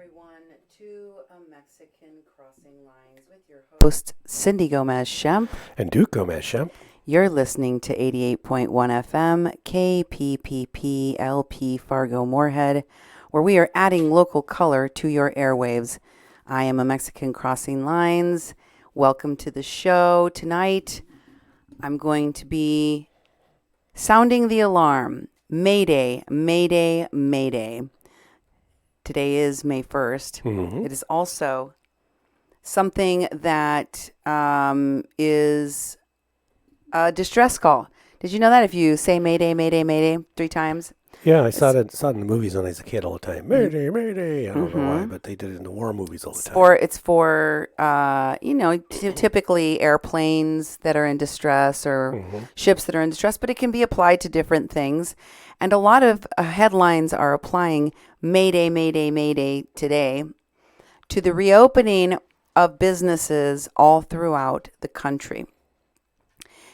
everyone, to a Mexican Crossing Lines with your host, Cindy Gomez-Schempp. And Duke Gomez-Schempp. You're listening to 88.1 FM, KPPP, LP Fargo Moorhead, where we are adding local color to your airwaves. I am a Mexican Crossing Lines. Welcome to the show. Tonight, I'm going to be sounding the alarm. Mayday, Mayday, Mayday. Today is May 1st. Mm-hmm. It is also something that is a distress call. Did you know that if you say Mayday, Mayday, Mayday 3 times? Yeah, I saw it in the movies when I was a kid all the time. Mayday, Mayday. I don't know why, but they did it in the war movies all the time. It's for typically airplanes that are in distress or ships that are in distress, but it can be applied to different things. And a lot of headlines are applying Mayday, Mayday, Mayday today to the reopening of businesses all throughout the country.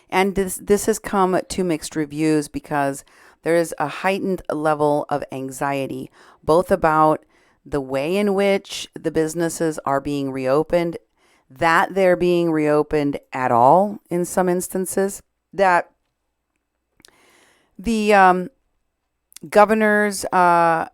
And this has come to mixed reviews because there is a heightened level of anxiety, both about the way in which the businesses are being reopened, that they're being reopened at all in some instances, that the governors have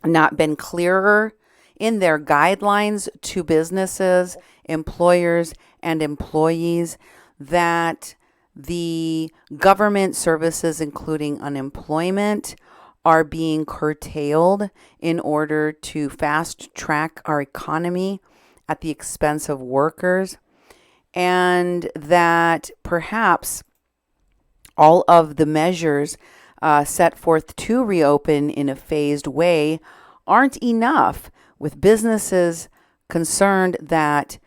not been clearer in their guidelines to businesses, employers, and employees, that the government services, including unemployment, are being curtailed in order to fast track our economy at the expense of workers, and that perhaps all of the measures set forth to reopen in a phased way aren't enough, with businesses concerned that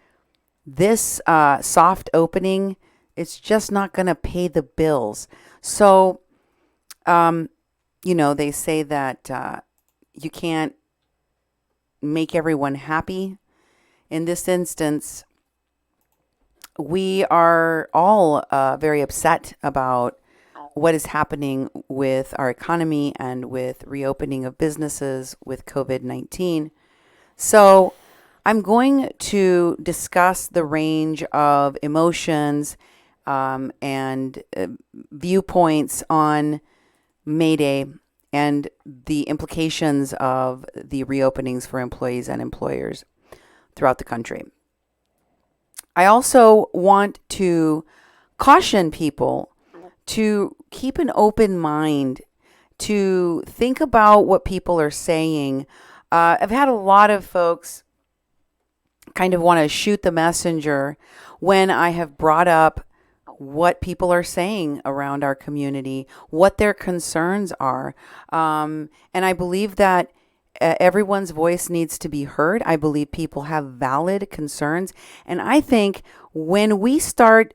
this soft opening, it's just not going to pay the bills. So, they say that you can't make everyone happy. In this instance, we are all very upset about what is happening with our economy and with reopening of businesses with COVID-19. So I'm going to discuss the range of emotions and viewpoints on Mayday and the implications of the reopenings for employees and employers throughout the country. I also want to caution people to keep an open mind, to think about what people are saying. I've had a lot of folks kind of want to shoot the messenger when I have brought up what people are saying around our community, what their concerns are. And I believe that everyone's voice needs to be heard. I believe people have valid concerns. And I think when we start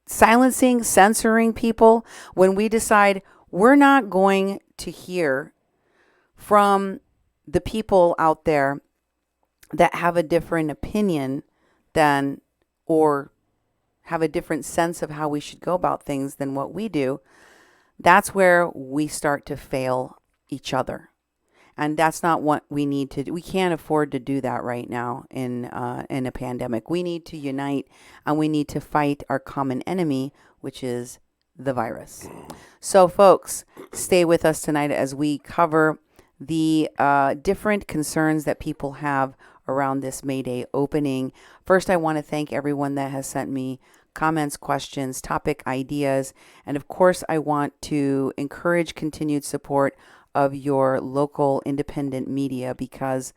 silencing, censoring people, when we decide we're not going to hear from the people out there that have a different opinion than, or have a different sense of how we should go about things than what we do, that's where we start to fail each other. And that's not what we need to do. We can't afford to do that right now in a pandemic. We need to unite, and we need to fight our common enemy, which is the virus. So, folks, stay with us tonight as we cover the different concerns that people have around this Mayday opening. First, I want to thank everyone that has sent me comments, questions, topic ideas, and of course, I want to encourage continued support of your local independent media, because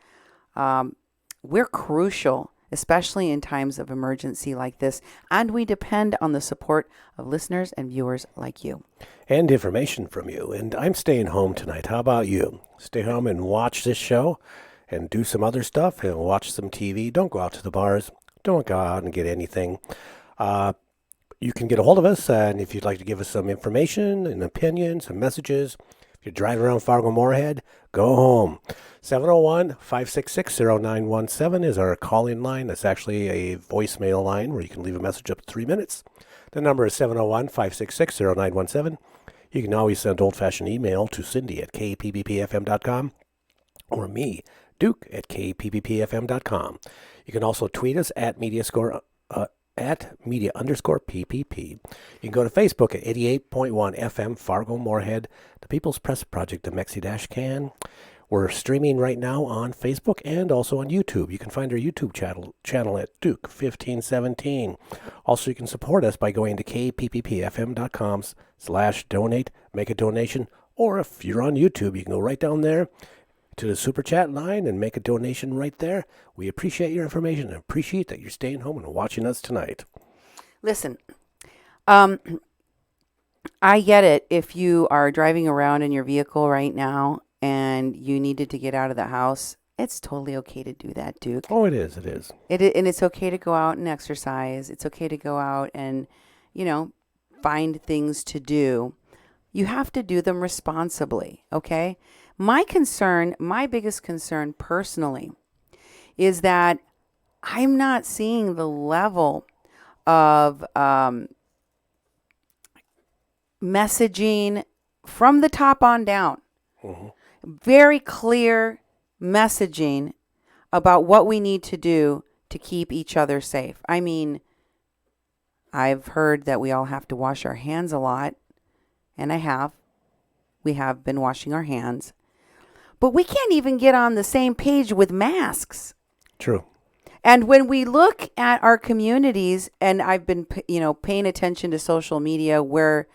we're crucial, especially in times of emergency like this, and we depend on the support of listeners and viewers like you. And information from you. And I'm staying home tonight. How about you? Stay home and watch this show and do some other stuff and watch some TV. Don't go out to the bars. Don't go out and get anything. You can get a hold of us, and if you'd like to give us some information, an opinion, some messages, if you're driving around Fargo Moorhead, go home. 701-566-0917 is our call-in line. That's actually a voicemail line where you can leave a message up to 3 minutes. The number is 701-566-0917. You can always send old-fashioned email to Cindy at kppfm.com or me, Duke, at kppfm.com. You can also tweet us at at media_PPP. You can go to Facebook at 88.1 FM Fargo Moorhead, the People's Press Project of Mexi-Can. We're streaming right now on Facebook and also on YouTube. You can find our YouTube channel at Duke1517. Also, you can support us by going to kpppfm.com/donate, make a donation, or if you're on YouTube, you can go right down there to the Super Chat line and make a donation right there. We appreciate your information and appreciate that you're staying home and watching us tonight. Listen, I get it. If you are driving around in your vehicle right now and you needed to get out of the house, it's totally okay to do that, Duke. Oh, it is. It is. And it's okay to go out and exercise. It's okay to go out and, find things to do. You have to do them responsibly, okay? My biggest concern personally is that I'm not seeing the level of messaging from the top on down. Mm-hmm. Very clear messaging about what we need to do to keep each other safe. I mean, I've heard that we all have to wash our hands a lot, and we have been washing our hands. But we can't even get on the same page with masks. True. And when we look at our communities, and I've been, paying attention to social media where,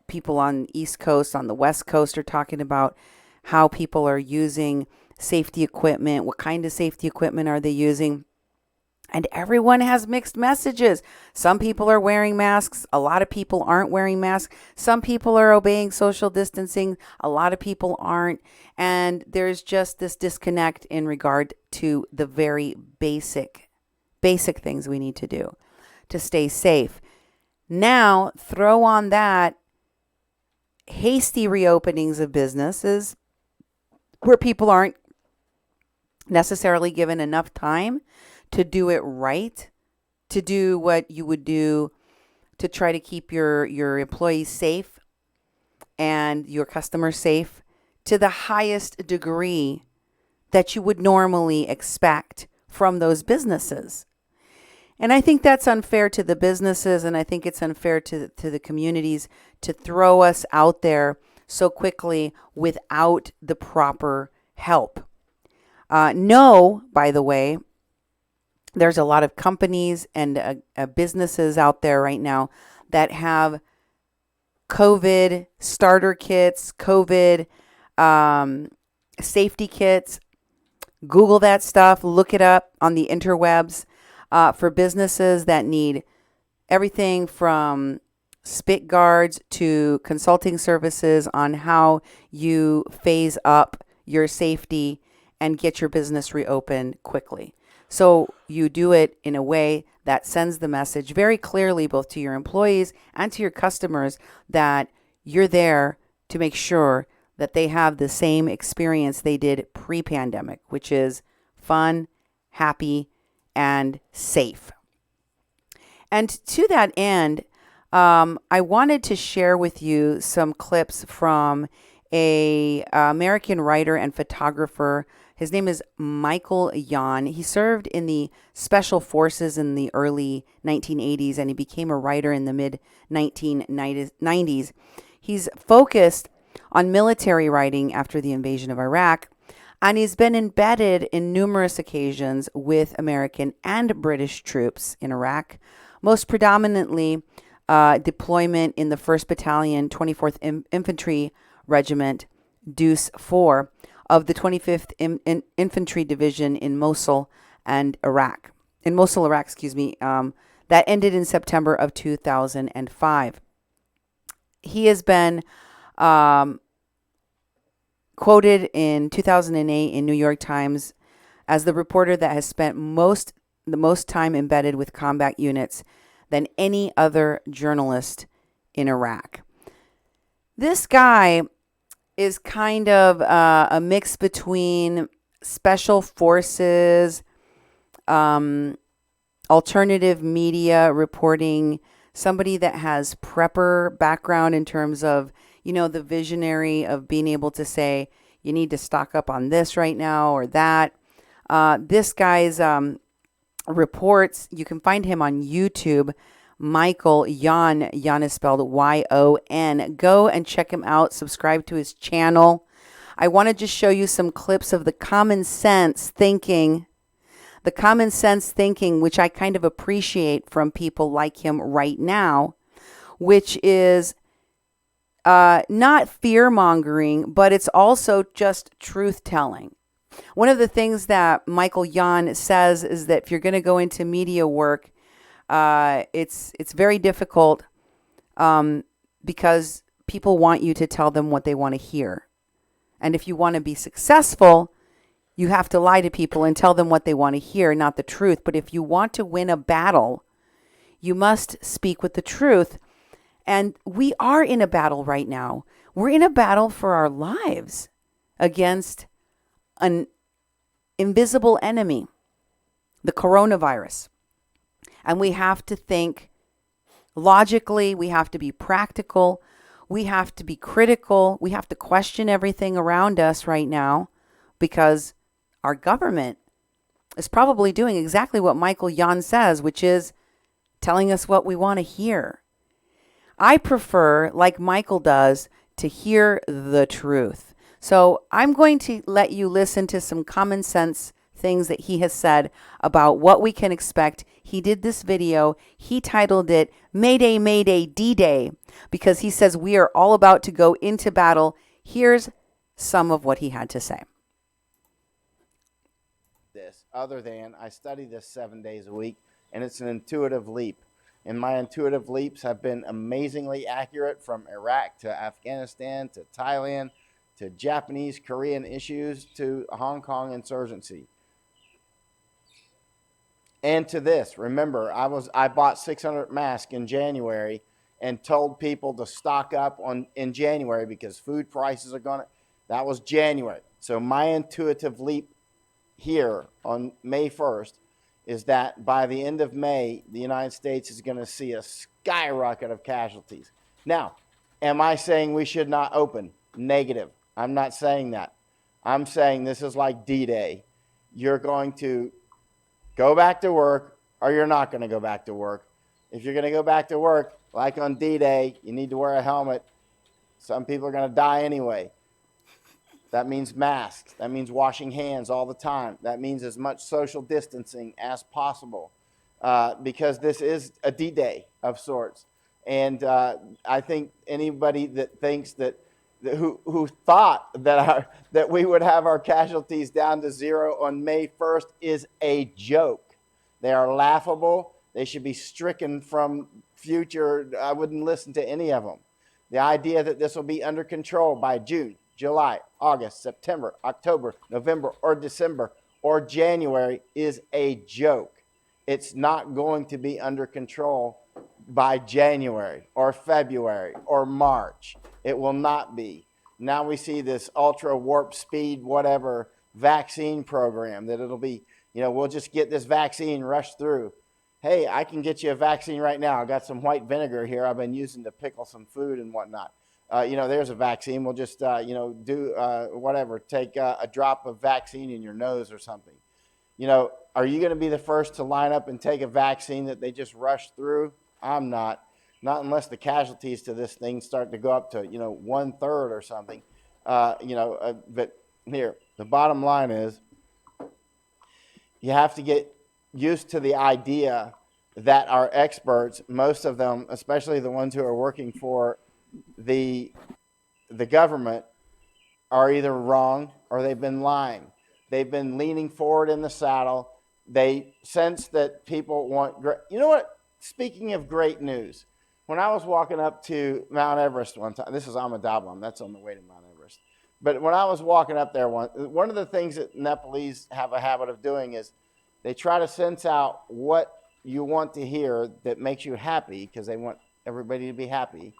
people on the East Coast, on the West Coast are talking about how people are using safety equipment. What kind of safety equipment are they using? And everyone has mixed messages. Some people are wearing masks. A lot of people aren't wearing masks. Some people are obeying social distancing. A lot of people aren't. And there's just this disconnect in regard to the very basic things we need to do to stay safe. Now, throw on that hasty reopenings of businesses where people aren't necessarily given enough time to do it right, to do what you would do to try to keep your employees safe and your customers safe to the highest degree that you would normally expect from those businesses. And I think that's unfair to the businesses, and I think it's unfair to the communities to throw us out there so quickly without the proper help. No, by the way, there's a lot of companies and businesses out there right now that have COVID starter kits, COVID safety kits. Google that stuff, look it up on the interwebs for businesses that need everything from spit guards to consulting services on how you phase up your safety and get your business reopened quickly. So you do it in a way that sends the message very clearly both to your employees and to your customers that you're there to make sure that they have the same experience they did pre-pandemic, which is fun, happy, and safe. And to that end, I wanted to share with you some clips from a American writer and photographer. His name is Michael Yon. He served in the Special Forces in the early 1980s, and he became a writer in the mid-1990s. He's focused on military writing after the invasion of Iraq, and he's been embedded in numerous occasions with American and British troops in Iraq, most predominantly deployment in the 1st Battalion, 24th Infantry Regiment, Deuce 4, of the 25th Infantry Division in Mosul, Iraq, that ended in September of 2005. He has been quoted in 2008 in New York Times as the reporter that has spent the most time embedded with combat units than any other journalist in Iraq. This guy is kind of a mix between special forces, alternative media reporting somebody that has prepper background in terms of, the visionary of being able to say, you need to stock up on this right now or that. This guy's reports, you can find him on YouTube. Michael Yon. Yon is spelled Yon. Go and check him out. Subscribe to his channel. I want to just show you some clips of the common sense thinking, which I kind of appreciate from people like him right now, which is not fear mongering, but it's also just truth telling. One of the things that Michael Yon says is that if you're going to go into media work, it's very difficult because people want you to tell them what they want to hear. And if you want to be successful, you have to lie to people and tell them what they want to hear, not the truth. But if you want to win a battle, you must speak with the truth. And we are in a battle right now. We're in a battle for our lives against an invisible enemy, the coronavirus. And we have to think logically. We have to be practical. We have to be critical. We have to question everything around us right now because our government is probably doing exactly what Michael Yon says, which is telling us what we want to hear. I prefer, like Michael does, to hear the truth. So I'm going to let you listen to some common sense things that he has said about what we can expect. He did this video. He titled it Mayday Mayday D-Day because he says we are all about to go into battle. Here's some of what he had to say. This other than I study this 7 days a week, and it's an intuitive leap. And my intuitive leaps have been amazingly accurate from Iraq to Afghanistan to Thailand to Japanese, Korean issues to Hong Kong insurgency. And to this, remember, I bought 600 masks in January and told people to stock up in January because food prices are going to. That was January. So my intuitive leap here on May 1st is that by the end of May, the United States is going to see a skyrocket of casualties. Now, am I saying we should not open? Negative. I'm not saying that. I'm saying this is like D-Day. You're going to go back to work or you're not going to go back to work. If you're going to go back to work, like on D-Day, you need to wear a helmet. Some people are going to die anyway. That means masks. That means washing hands all the time. That means as much social distancing as possible because this is a D-Day of sorts. And I think anybody that thinks who thought that we would have our casualties down to zero on May 1st is a joke. They are laughable. They should be stricken from future. I wouldn't listen to any of them. The idea that this will be under control by June, July, August, September, October, November, or December, or January is a joke. It's not going to be under control by January or February or March. It will not be. Now we see this ultra warp speed, whatever, vaccine program that it'll be, we'll just get this vaccine rushed through. Hey, I can get you a vaccine right now. I got some white vinegar here I've been using to pickle some food and whatnot. There's a vaccine. We'll just, do whatever. Take a drop of vaccine in your nose or something. Are you going to be the first to line up and take a vaccine that they just rushed through? I'm not. Not unless the casualties to this thing start to go up to, 1/3 or something. But here, the bottom line is you have to get used to the idea that our experts, most of them, especially the ones who are working for the government, are either wrong or they've been lying. They've been leaning forward in the saddle. They sense that people want you know what? Speaking of great news, when I was walking up to Mount Everest one time, this is Ahmedabad, that's on the way to Mount Everest. But when I was walking up there, one of the things that Nepalese have a habit of doing is they try to sense out what you want to hear that makes you happy because they want everybody to be happy.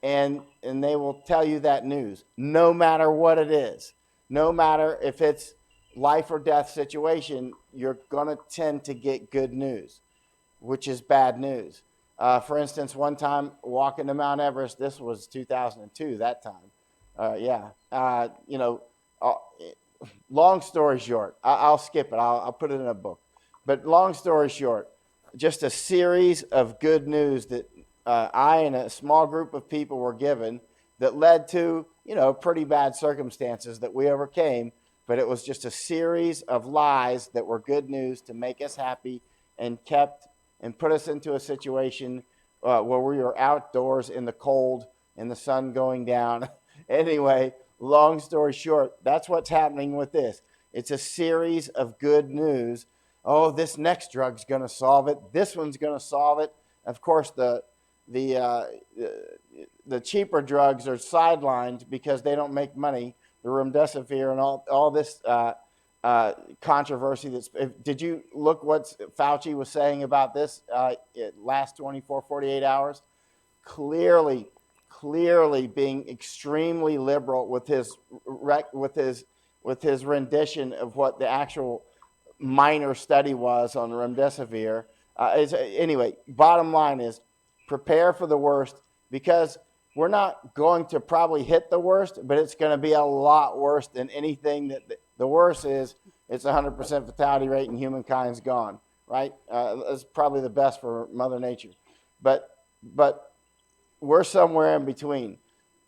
And they will tell you that news, no matter what it is. No matter if it's life or death situation, you're going to tend to get good news, which is bad news. For instance, one time walking to Mount Everest, this was 2002, that time. Yeah. Uh, long story short, I'll skip it. I'll put it in a book. But long story short, just a series of good news that I and a small group of people were given that led to, pretty bad circumstances that we overcame. But it was just a series of lies that were good news to make us happy and kept and put us into a situation where we were outdoors in the cold and the sun going down. Anyway, long story short, that's what's happening with this. It's a series of good news. Oh, this next drug's going to solve it. This one's going to solve it. Of course, the cheaper drugs are sidelined because they don't make money. The remdesivir and all this controversy. Did you look what Fauci was saying about this last 24, 48 hours? Clearly being extremely liberal with his rendition of what the actual minor study was on remdesivir. Anyway, bottom line is prepare for the worst, because we're not going to probably hit the worst, but it's going to be a lot worse than anything. The worst is it's 100% fatality rate and humankind's gone, right? That's probably the best for Mother Nature. But we're somewhere in between.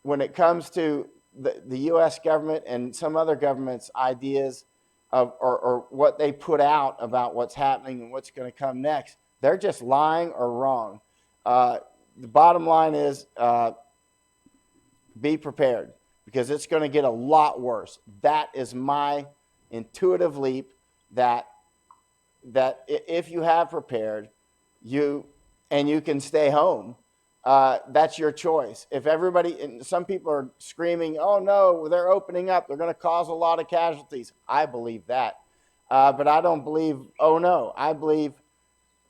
When it comes to the U.S. government and some other governments' ideas of or what they put out about what's happening and what's going to come next, they're just lying or wrong. The bottom line is be prepared, because it's going to get a lot worse. That is my intuitive leap, that if you have prepared, you can stay home, that's your choice. If everybody, and some people are screaming, oh no, they're opening up, they're going to cause a lot of casualties. I believe that. But I don't believe, oh no, I believe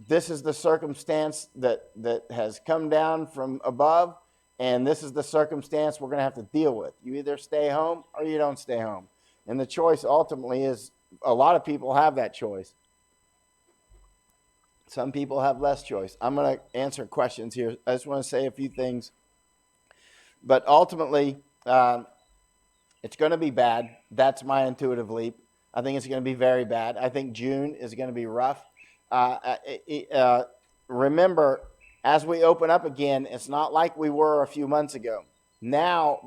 this is the circumstance that has come down from above, and this is the circumstance we're going to have to deal with. You either stay home or you don't stay home. And the choice ultimately is, a lot of people have that choice. Some people have less choice. I'm going to answer questions here. I just want to say a few things. But ultimately, it's going to be bad. That's my intuitive leap. I think it's going to be very bad. I think June is going to be rough. Remember, as we open up again, it's not like we were a few months ago. Now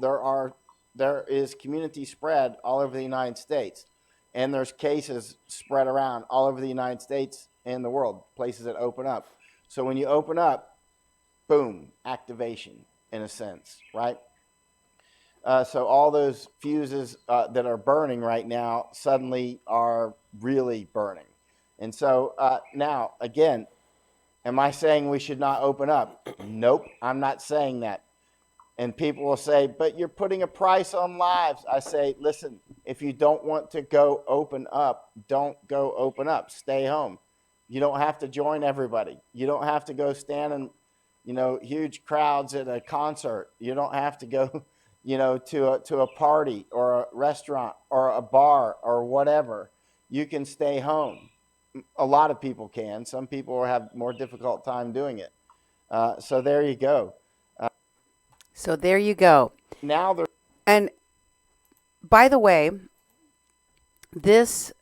there is community spread all over the United States, and there's cases spread around all over the United States and the world, places that open up. So when you open up, boom, activation in a sense, right? So all those fuses that are burning right now suddenly are really burning. And so now, again, am I saying we should not open up? Nope, I'm not saying that. And people will say, but you're putting a price on lives. I say, listen, if you don't want to go open up, don't go open up. Stay home. You don't have to join everybody. You don't have to go stand in, huge crowds at a concert. You don't have to go, to a party or a restaurant or a bar or whatever. You can stay home. A lot of people can. Some people will have more difficult time doing it. So there you go. Now, and by the way, this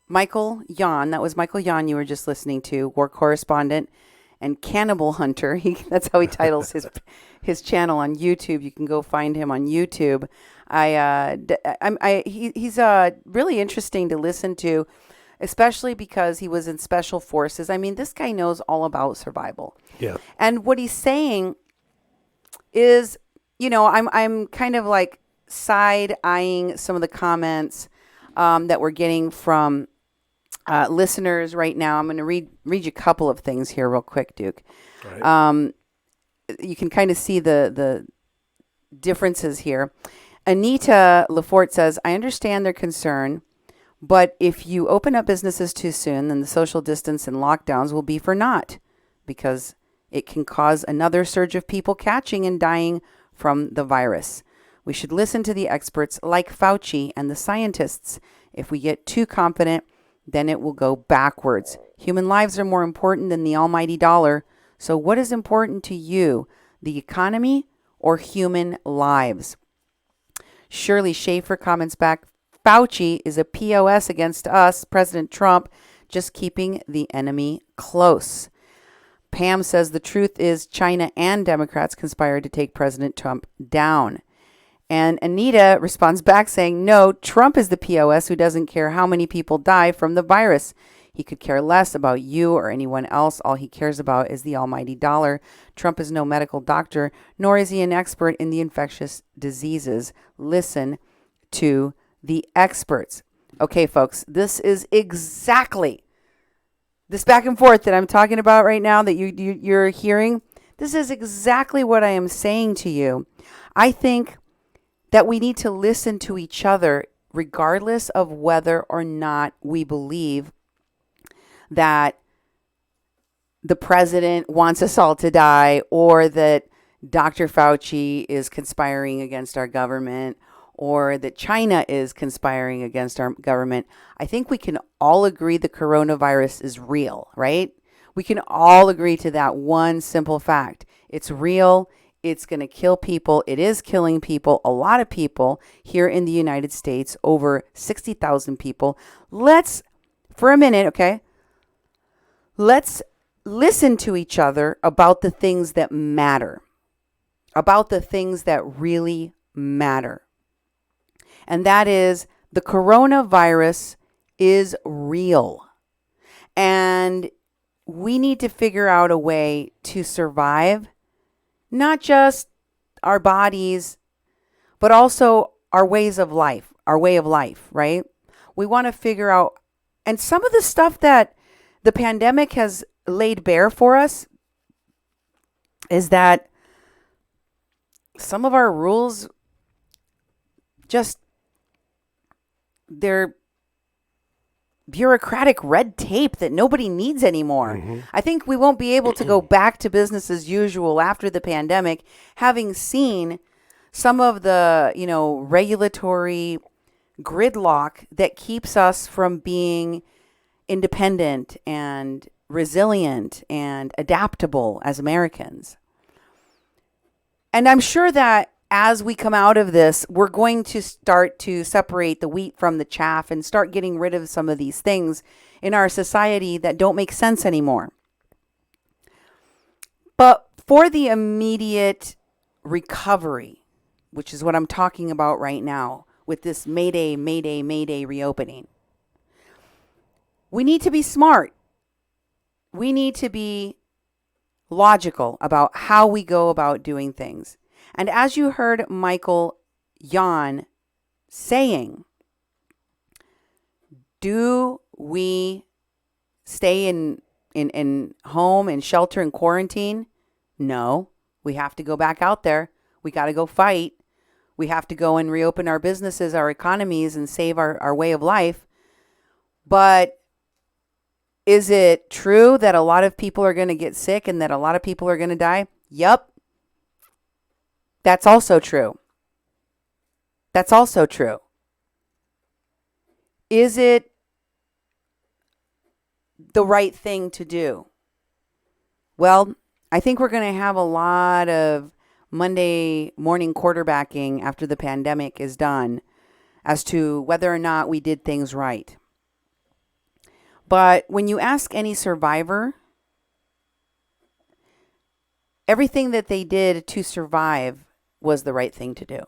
Michael Yon, that was Michael Yon you were just listening to, war correspondent and cannibal hunter. That's how he titles his channel on YouTube. You can go find him on YouTube. He's really interesting to listen to, especially because he was in special forces. I mean, this guy knows all about survival. Yeah. And what he's saying is, I'm kind of like side-eyeing some of the comments that we're getting from listeners right now. I'm going to read you a couple of things here real quick, Duke. Right. You can kind of see the differences here. Anita Lafort says, I understand their concern, but if you open up businesses too soon, then the social distance and lockdowns will be for naught, because it can cause another surge of people catching and dying from the virus. We should listen to the experts like Fauci and the scientists. If we get too confident, then it will go backwards. Human lives are more important than the almighty dollar, So, what is important to you, the economy or human lives? Shirley Schaefer comments back, Fauci is a POS against us, President Trump, just keeping the enemy close. Pam says the truth is China and Democrats conspired to take President Trump down. And Anita responds back saying, no, Trump is the POS who doesn't care how many people die from the virus. He could care less about you or anyone else. All he cares about is the almighty dollar. Trump is no medical doctor, nor is he an expert in the infectious diseases. Listen to the experts. Okay, folks, this is exactly this back and forth that I'm talking about right now that you're hearing. This is exactly what I am saying to you. I think that we need to listen to each other regardless of whether or not we believe that the president wants us all to die or that Dr. Fauci is conspiring against our government or that China is conspiring against our government. I think we can all agree the coronavirus is real, right? We can all agree to that one simple fact. It's real. It's going to kill people. It is killing people, a lot of people here in the United States, over 60,000 people. Let's, for a minute, okay, let's listen to each other about the things that matter, about the things that really matter. And that is the coronavirus is real. And we need to figure out a way to survive, not just our bodies, but also our ways of life, our way of life, right? We want to figure out, and some of the stuff that the pandemic has laid bare for us is that some of our rules just, they're bureaucratic red tape that nobody needs anymore. Mm-hmm. I think we won't be able to go back to business as usual after the pandemic, having seen some of the, regulatory gridlock that keeps us from being independent and resilient and adaptable as Americans. And I'm sure that as we come out of this, we're going to start to separate the wheat from the chaff and start getting rid of some of these things in our society that don't make sense anymore. But for the immediate recovery, which is what I'm talking about right now with this Mayday, Mayday, Mayday reopening, we need to be smart. We need to be logical about how we go about doing things. And as you heard Michael Yon saying, do we stay in home and shelter and quarantine? No, we have to go back out there. We got to go fight. We have to go and reopen our businesses, our economies, and save our way of life. But is it true that a lot of people are going to get sick and that a lot of people are going to die? Yep. That's also true. That's also true. Is it the right thing to do? Well, I think we're going to have a lot of Monday morning quarterbacking after the pandemic is done as to whether or not we did things right. But when you ask any survivor, everything that they did to survive was the right thing to do.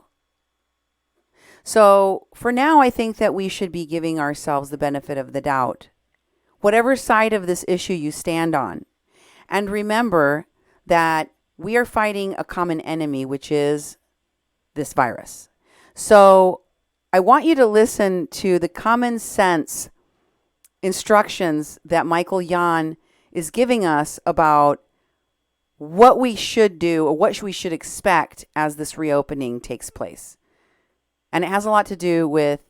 So for now, I think that we should be giving ourselves the benefit of the doubt, whatever side of this issue you stand on. And remember that we are fighting a common enemy, which is this virus. So I want you to listen to the common sense instructions that Michael Yon is giving us about what we should do or what we should expect as this reopening takes place. And it has a lot to do with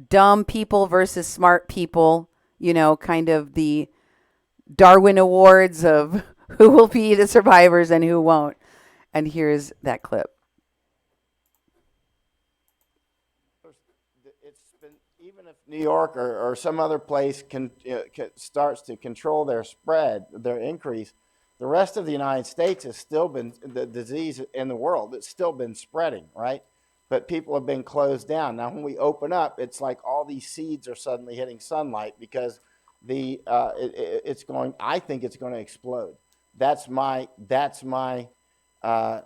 dumb people versus smart people, kind of the Darwin Awards of who will be the survivors and who won't. And here's that clip. It's been, even if New York or some other place starts to control their spread, their increase, The rest of the United States has still been the disease in the world. It's still been spreading, right? But people have been closed down. Now, when we open up, it's like all these seeds are suddenly hitting sunlight because it's going. I think it's going to explode. That's my uh,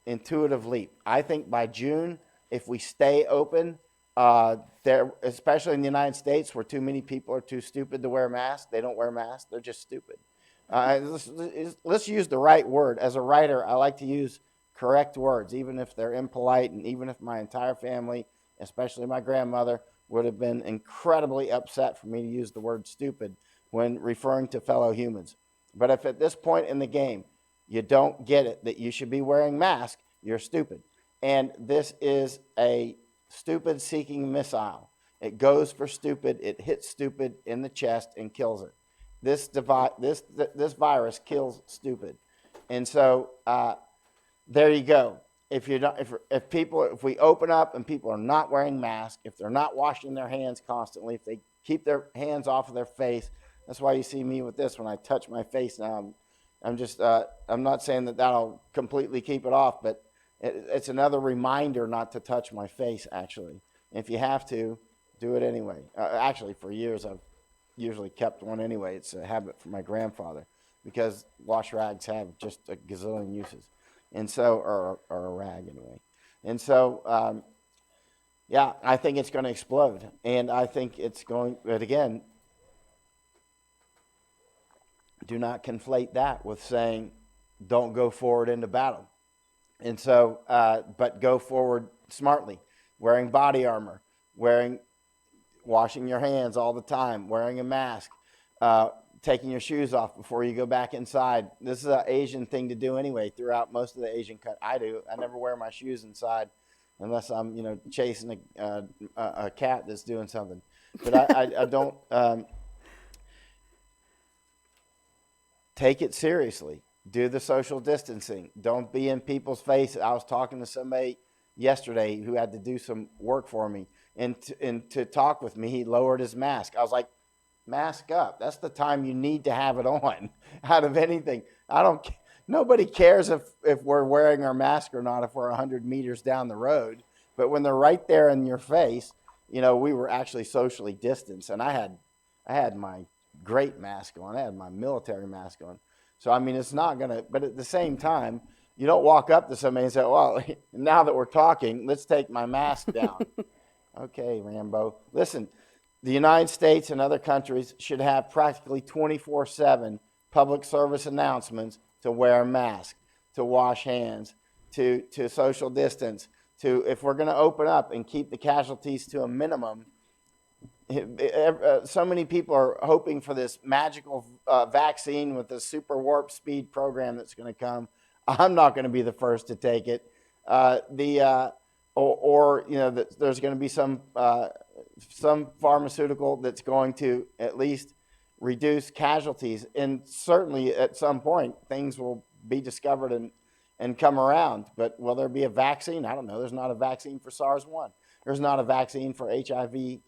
intuitive leap. I think by June, if we stay open, there, especially in the United States, where too many people are too stupid to wear masks, they don't wear masks. They're just stupid. Let's use the right word. As a writer, I like to use correct words, even if they're impolite, and even if my entire family, especially my grandmother, would have been incredibly upset for me to use the word stupid when referring to fellow humans. But if at this point in the game you don't get it that you should be wearing masks, you're stupid. And this is a stupid seeking missile. It goes for stupid, it hits stupid in the chest and kills it. This virus kills stupid. And so there you go. If you don't, if we open up and people are not wearing masks, if they're not washing their hands constantly, if they keep their hands off of their face, that's why you see me with this when I touch my face now. I'm not saying that that'll completely keep it off, but it's another reminder not to touch my face. Actually, if you have to, do it anyway. Actually, for years I've usually kept one anyway. It's a habit from my grandfather because wash rags have just a gazillion uses. And so, or a rag anyway. And so, yeah, I think it's going to explode. And I think it's going, but again, do not conflate that with saying don't go forward into battle. And so, but go forward smartly, wearing body armor, washing your hands all the time, wearing a mask, taking your shoes off before you go back inside. This is an Asian thing to do anyway. Throughout most of the Asian I never wear my shoes inside unless I'm, chasing a cat that's doing something. But I don't take it seriously. Do the social distancing. Don't be in people's face. I was talking to somebody yesterday who had to do some work for me, and to talk with me, he lowered his mask. I was like, mask up. That's the time you need to have it on. Out of anything, nobody cares if we're wearing our mask or not if we're 100 meters down the road. But when they're right there in your face, we were actually socially distanced, and I had my great mask on. I had my military mask on. So I mean, it's not gonna. But at the same time, you don't walk up to somebody and say, "Well, now that we're talking, let's take my mask down." Okay, Rambo. Listen. The United States and other countries should have practically 24/7 public service announcements to wear a mask, to wash hands, to social distance, if we're going to open up and keep the casualties to a minimum. So many people are hoping for this magical vaccine with the super warp speed program that's going to come. I'm not going to be the first to take it. There's going to be some pharmaceutical that's going to at least reduce casualties. And certainly at some point, things will be discovered and come around. But will there be a vaccine? I don't know. There's not a vaccine for SARS-1. There's not a vaccine for HIV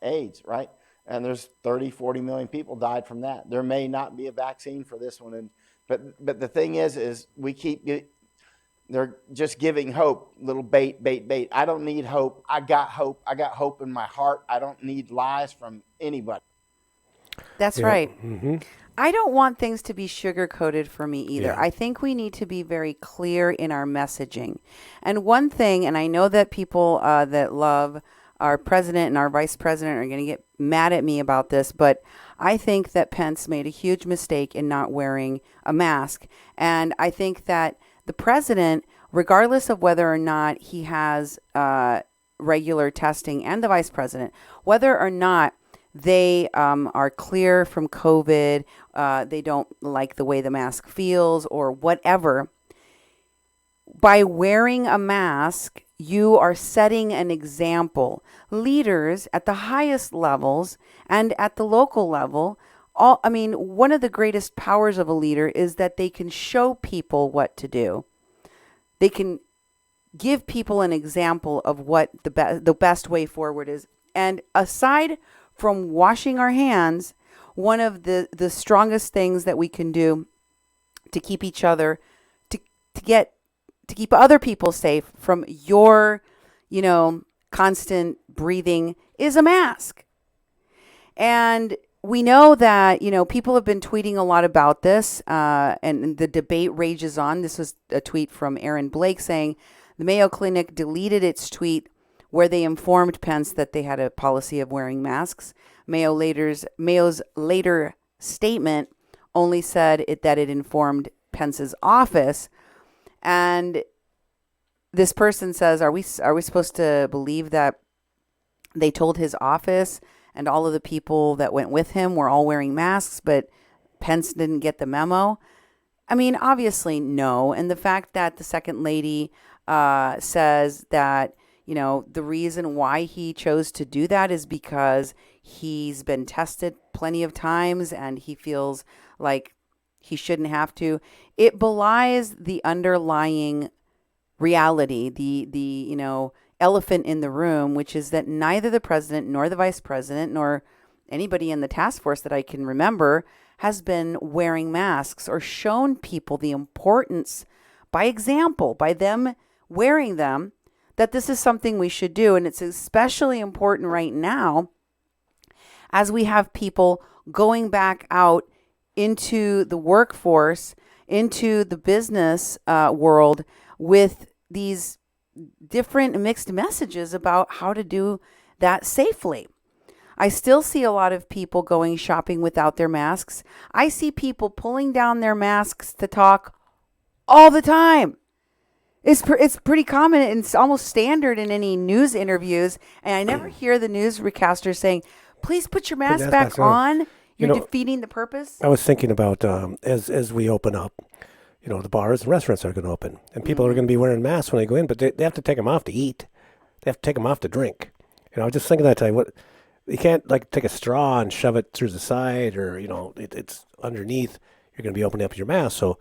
AIDS, right? And there's 30, 40 million people died from that. There may not be a vaccine for this one. But the thing is they're just giving hope, little bait. I don't need hope. I got hope. I got hope in my heart. I don't need lies from anybody. That's right. Mm-hmm. I don't want things to be sugar-coated for me either. Yeah. I think we need to be very clear in our messaging. And one thing, and I know that people that love our president and our vice president are going to get mad at me about this, but I think that Pence made a huge mistake in not wearing a mask. And I think that the president, regardless of whether or not he has regular testing, and the vice president, whether or not they are clear from COVID, they don't like the way the mask feels or whatever, by wearing a mask, you are setting an example. Leaders at the highest levels and at the local level, one of the greatest powers of a leader is that they can show people what to do. They can give people an example of what the best way forward is. And aside from washing our hands, one of the strongest things that we can do to keep each other, to keep other people safe from your, constant breathing is a mask. And we know that, people have been tweeting a lot about this, and the debate rages on. This was a tweet from Aaron Blake saying the Mayo Clinic deleted its tweet where they informed Pence that they had a policy of wearing masks. Mayo's later statement only said that it informed Pence's office. And this person says, are we supposed to believe that they told his office and all of the people that went with him were all wearing masks, but Pence didn't get the memo? I mean, obviously, no. And the fact that the second lady says that, the reason why he chose to do that is because he's been tested plenty of times and he feels like he shouldn't have to. It belies the underlying reality, the elephant in the room, which is that neither the president nor the vice president nor anybody in the task force that I can remember has been wearing masks or shown people the importance by example, by them wearing them, that this is something we should do. And it's especially important right now as we have people going back out into the workforce, into the business world with these different mixed messages about how to do that safely. I still see a lot of people going shopping without their masks. I see people pulling down their masks to talk all the time. It's pretty common and it's almost standard in any news interviews. And I never hear the newscaster saying, please put your mask back on. You're defeating the purpose. I was thinking about as we open up, the bars and restaurants are going to open. And people are going to be wearing masks when they go in, but they have to take them off to eat. They have to take them off to drink. I was just thinking that today. You can't take a straw and shove it through the side or, it's underneath. You're going to be opening up your mask. So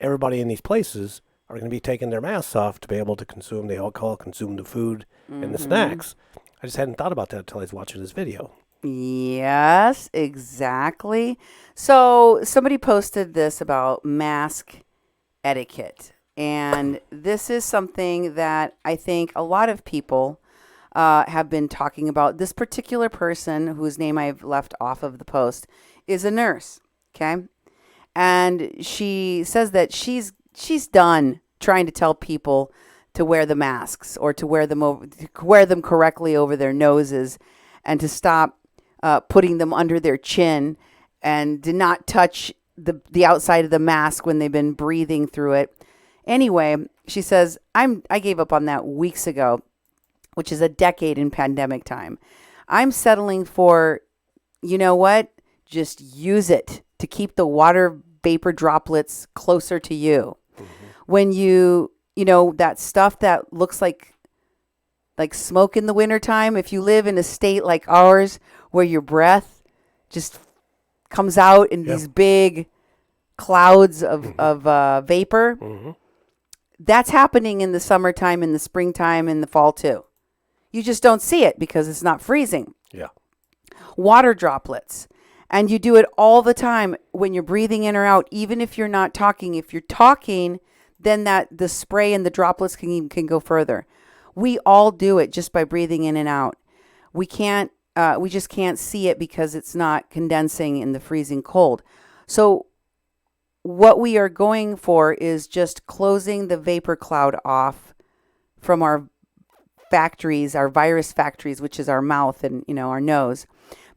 everybody in these places are going to be taking their masks off to be able to consume the alcohol, consume the food and the snacks. I just hadn't thought about that until I was watching this video. Yes, exactly. So somebody posted this about mask etiquette. And this is something that I think a lot of people have been talking about. This particular person, whose name I've left off of the post, is a nurse, okay? And she says that she's done trying to tell people to wear the masks or to wear them correctly over their noses and to stop putting them under their chin and to not touch the outside of the mask when they've been breathing through it. Anyway, she says, I gave up on that weeks ago, which is a decade in pandemic time. I'm settling for, you know what? Just use it to keep the water vapor droplets closer to you. When that stuff that looks like smoke in the wintertime, if you live in a state like ours where your breath just comes out in these big clouds of vapor, that's happening in the summertime, in the springtime, in the fall too. You just don't see it because it's not freezing. Yeah. Water droplets. And you do it all the time when you're breathing in or out, even if you're not talking. If you're talking, then the spray and the droplets can go further. We all do it just by breathing in and out. We just can't see it because it's not condensing in the freezing cold. So what we are going for is just closing the vapor cloud off from our factories, our virus factories, which is our mouth and, our nose.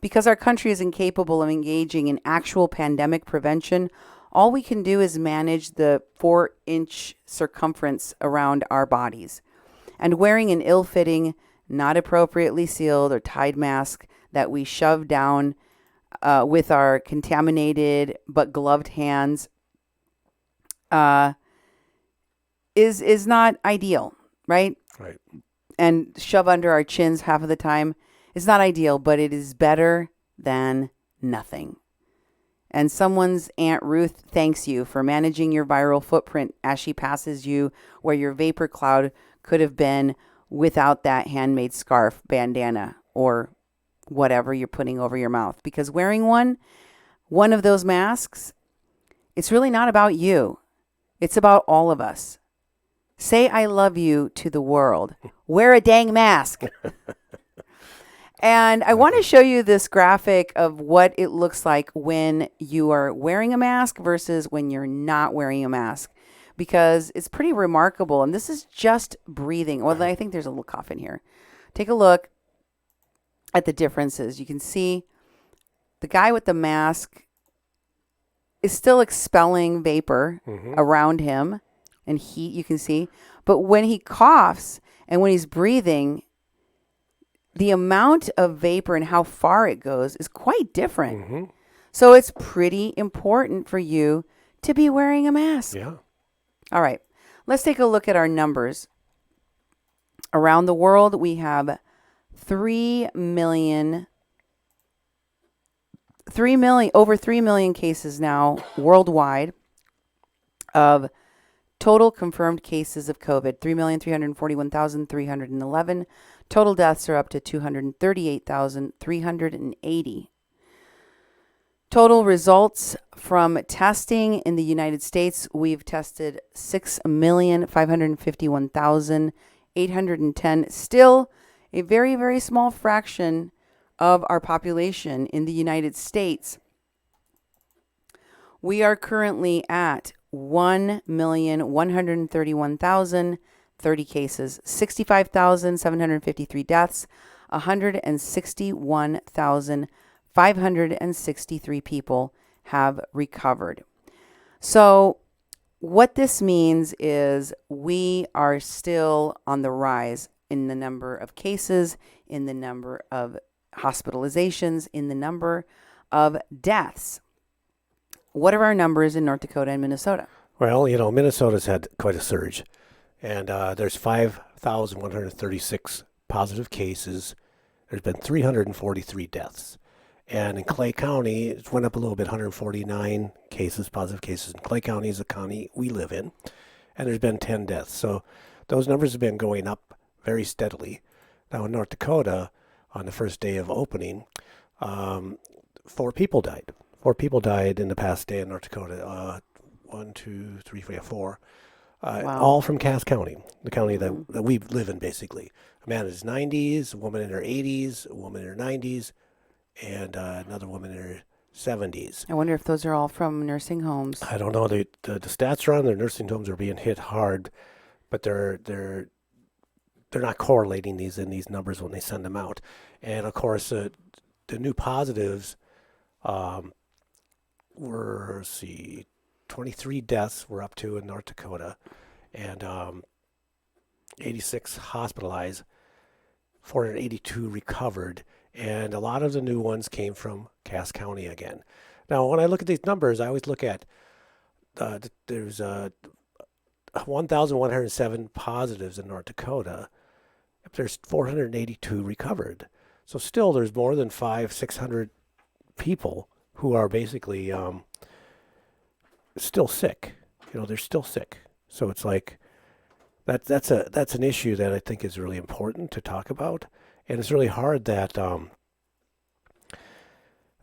Because our country is incapable of engaging in actual pandemic prevention, all we can do is manage the 4-inch circumference around our bodies. And wearing an ill-fitting, not appropriately sealed or tied mask that we shove down with our contaminated but gloved hands is not ideal, right? Right. And shove under our chins half of the time is not ideal, but it is better than nothing. And someone's Aunt Ruth thanks you for managing your viral footprint as she passes you where your vapor cloud could have been without that handmade scarf, bandana, or whatever you're putting over your mouth. Because wearing one of those masks It's really not about you. It's about all of us. Say I love you to the world. Wear a dang mask. And I want to show you this graphic of what it looks like when you are wearing a mask versus when you're not wearing a mask, because it's pretty remarkable. And this is just breathing. Well, I think there's a little cough in here. Take a look at the differences. You can see the guy with the mask is still expelling vapor around him and heat, you can see. But when he coughs and when he's breathing, the amount of vapor and how far it goes is quite different. So it's pretty important for you to be wearing a mask. Yeah. All right. Let's take a look at our numbers. Around the world, we have 3 million, over 3 million cases now worldwide of total confirmed cases of COVID. 3,341,311. Total deaths are up to 238,380. Total results from testing in the United States, we've tested 6,551,810. Still a very, very small fraction of our population in the United States. We are currently at 1,131,030 cases, 65,753 deaths, 161,563 people have recovered. So what this means is we are still on the rise in the number of cases, in the number of hospitalizations, in the number of deaths. What are our numbers in North Dakota and Minnesota? Well, Minnesota's had quite a surge. And there's 5,136 positive cases. There's been 343 deaths. And in Clay County, it went up a little bit, 149 cases, positive cases. In Clay County is the county we live in. And there's been 10 deaths. So those numbers have been going up very steadily. Now in North Dakota, on the first day of opening, 4 people died. 4 people died in the past day in North Dakota. 1, 2, 3, 4. Wow. All from Cass County, the county that we live in, basically. A man in his 90s, a woman in her 80s, a woman in her 90s, and another woman in her 70s. I wonder if those are all from nursing homes. I don't know. The stats are on their nursing homes are being hit hard, but they're not correlating these in these numbers when they send them out. And of course, the new positives were 23 deaths we're up to in North Dakota, and 86 hospitalized, 482 recovered, and a lot of the new ones came from Cass County again. Now, when I look at these numbers, I always look at there's 1,107 positives in North Dakota. There's 482 recovered. So still, there's more than 500-600 people who are basically still sick. They're still sick. So it's like that's an issue that I think is really important to talk about, and it's really hard that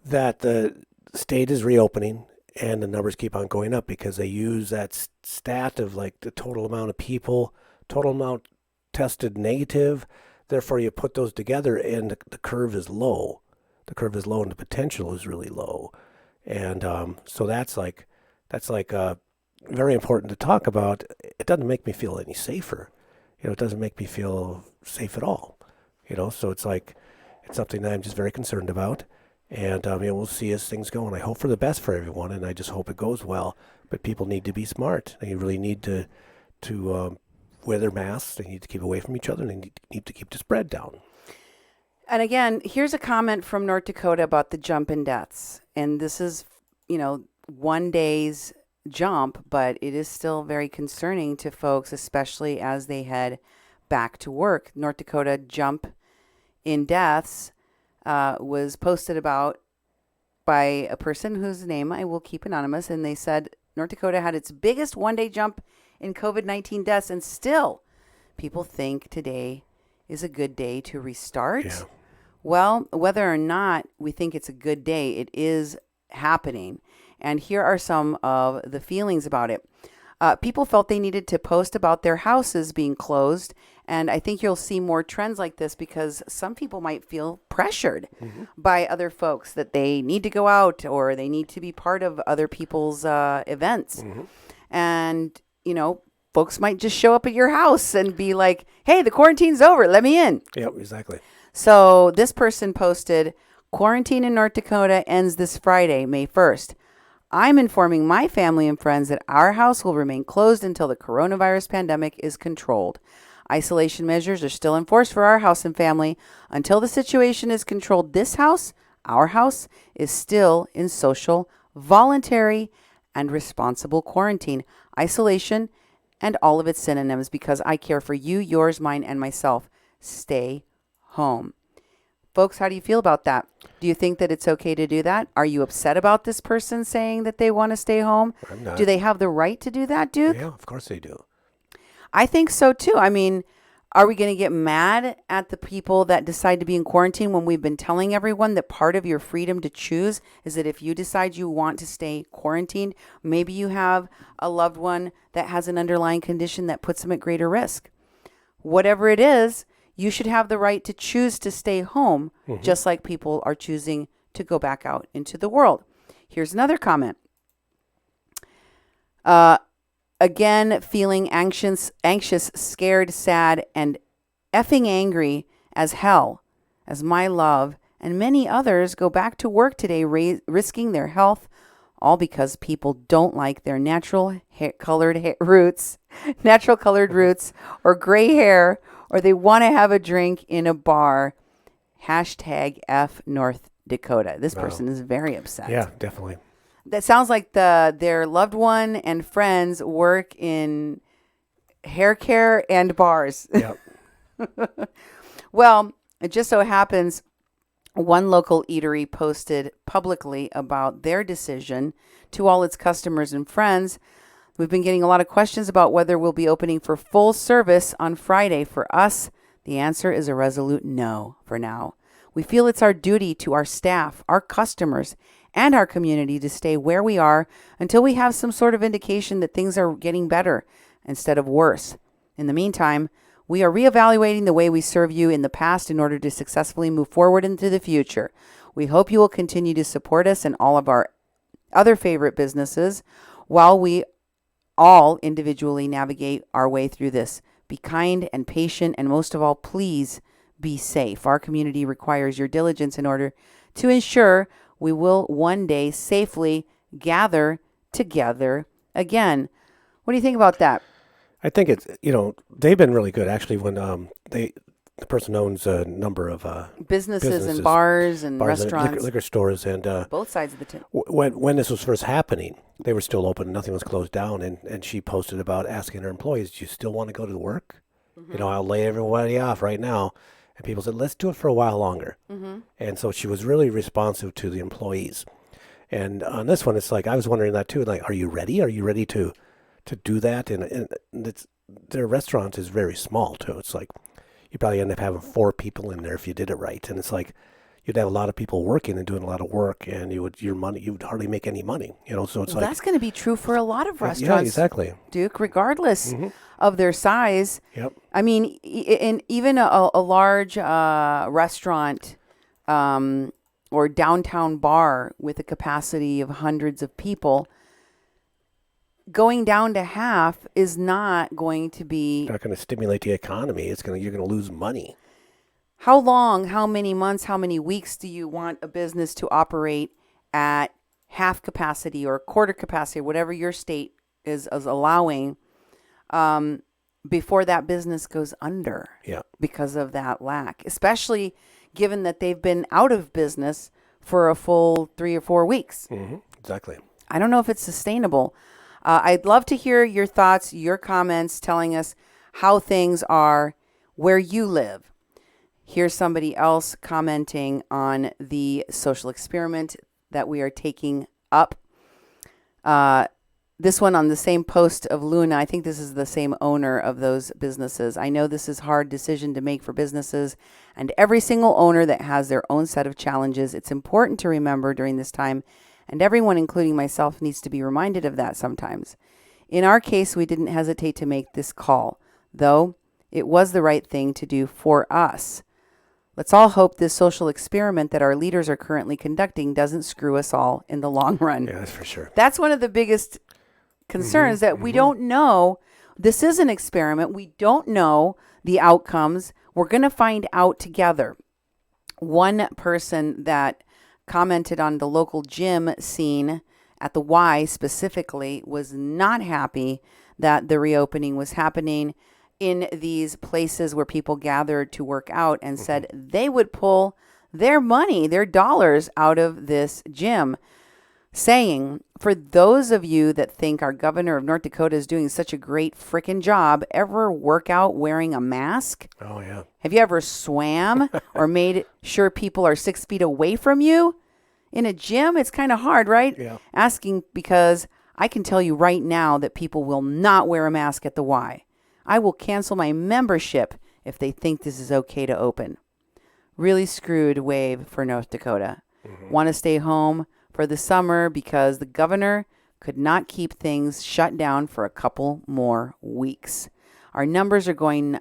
that the state is reopening and the numbers keep on going up because they use that stat of like the total amount of people, total amount tested negative. Therefore, you put those together, and the curve is low. The curve is low, and the potential is really low, and so that's very important to talk about. It doesn't make me feel any safer. It doesn't make me feel safe at all. So it's something that I'm just very concerned about. And we'll see as things go. And I hope for the best for everyone. And I just hope it goes well. But people need to be smart. They really need to wear their masks. They need to keep away from each other. And they need to keep the spread down. And again, here's a comment from North Dakota about the jump in deaths. And this is, one day's jump, but it is still very concerning to folks, especially as they head back to work. North Dakota jump in deaths was posted about by a person whose name I will keep anonymous, and they said North Dakota had its biggest one-day jump in COVID-19 deaths, and still people think today is a good day to restart. Yeah. Well, whether or not we think it's a good day, it is happening. And here are some of the feelings about it. People felt they needed to post about their houses being closed. And I think you'll see more trends like this because some people might feel pressured by other folks that they need to go out or they need to be part of other people's events. And, folks might just show up at your house and be like, hey, the quarantine's over. Let me in. Yep, exactly. So this person posted, quarantine in North Dakota ends this Friday, May 1st. I'm informing my family and friends that our house will remain closed until the coronavirus pandemic is controlled. Isolation measures are still in force for our house and family. Until the situation is controlled, this house, our house, is still in social, voluntary, and responsible quarantine, isolation, and all of its synonyms because I care for you, yours, mine, and myself. Stay home. Folks, how do you feel about that? Do you think that it's okay to do that? Are you upset about this person saying that they want to stay home? I'm not. Do they have the right to do that, Duke? Yeah, of course they do. I think so too. I mean, are we going to get mad at the people that decide to be in quarantine when we've been telling everyone that part of your freedom to choose is that if you decide you want to stay quarantined, maybe you have a loved one that has an underlying condition that puts them at greater risk. Whatever it is, you should have the right to choose to stay home, just like people are choosing to go back out into the world. Here's another comment. Again, feeling anxious, scared, sad, and effing angry as hell as my love and many others go back to work today, risking their health, all because people don't like their natural colored roots or gray hair, or they want to have a drink in a bar. Hashtag F North Dakota. This person is very upset. Yeah, definitely. That sounds like their loved one and friends work in hair care and bars. Yep. Well, it just so happens one local eatery posted publicly about their decision to all its customers and friends. We've been getting a lot of questions about whether we'll be opening for full service on Friday. For us, the answer is a resolute no for now. We feel it's our duty to our staff, our customers, and our community to stay where we are until we have some sort of indication that things are getting better instead of worse. In the meantime, we are reevaluating the way we serve you in the past in order to successfully move forward into the future. We hope you will continue to support us and all of our other favorite businesses while we all individually navigate our way through this. Be kind and patient, and most of all, please be safe. Our community requires your diligence in order to ensure we will one day safely gather together again. What do you think about that? I think it's, they've been really good actually when the person owns a number of businesses and bars and restaurants. And liquor stores, and both sides of the tin. When this was first happening, they were still open, nothing was closed down, and she posted about asking her employees, do you still want to go to work? I'll lay everybody off right now. And people said, let's do it for a while longer. And so she was really responsive to the employees. And on this one, it's like, I was wondering that too. Like, are you ready? Are you ready to do that? And their restaurant is very small too. It's like, you probably end up having 4 people in there if you did it right. And it's like, you'd have a lot of people working and doing a lot of work, and you would hardly make any money. So it's that's going to be true for a lot of restaurants. Yeah, exactly. Duke, regardless of their size. Yep. I mean, even a large restaurant or downtown bar with a capacity of hundreds of people, going down to half is not going to be... Not going to stimulate the economy. You're going to lose money. How long, how many months, how many weeks do you want a business to operate at half capacity or quarter capacity, whatever your state is allowing, before that business goes under? Yeah. Because of that lack, especially given that they've been out of business for a full 3 or 4 weeks. Exactly. I don't know if it's sustainable. I'd love to hear your thoughts, your comments, telling us how things are where you live. Here's somebody else commenting on the social experiment that we are taking up. This one on the same post of Luna. I think this is the same owner of those businesses. I know this is a hard decision to make for businesses and every single owner that has their own set of challenges. It's important to remember during this time And everyone, including myself, needs to be reminded of that sometimes. In our case, we didn't hesitate to make this call, though it was the right thing to do for us. Let's all hope this social experiment that our leaders are currently conducting doesn't screw us all in the long run. Yeah, that's for sure. That's one of the biggest concerns that we don't know. This is an experiment. We don't know the outcomes. We're going to find out together. One person that commented on the local gym scene at the Y specifically was not happy that the reopening was happening in these places where people gathered to work out, and said they would pull their money, their dollars out of this gym, saying, for those of you that think our governor of North Dakota is doing such a great frickin' job, ever work out wearing a mask? Oh, yeah. Have you ever swam or made sure people are 6 feet away from you? In a gym, it's kind of hard, right? Yeah. Asking, because I can tell you right now that people will not wear a mask at the Y. I will cancel my membership if they think this is okay to open. Really screwed wave for North Dakota. Want to stay home for the summer because the governor could not keep things shut down for a couple more weeks. Our numbers are going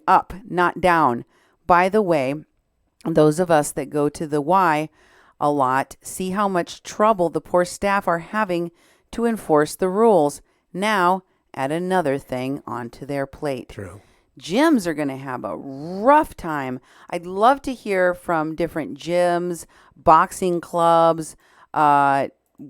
up, not down. By the way, those of us that go to the Y a lot see how much trouble the poor staff are having to enforce the rules. Now, add another thing onto their plate. True. Gyms are going to have a rough time. I'd love to hear from different gyms, boxing clubs,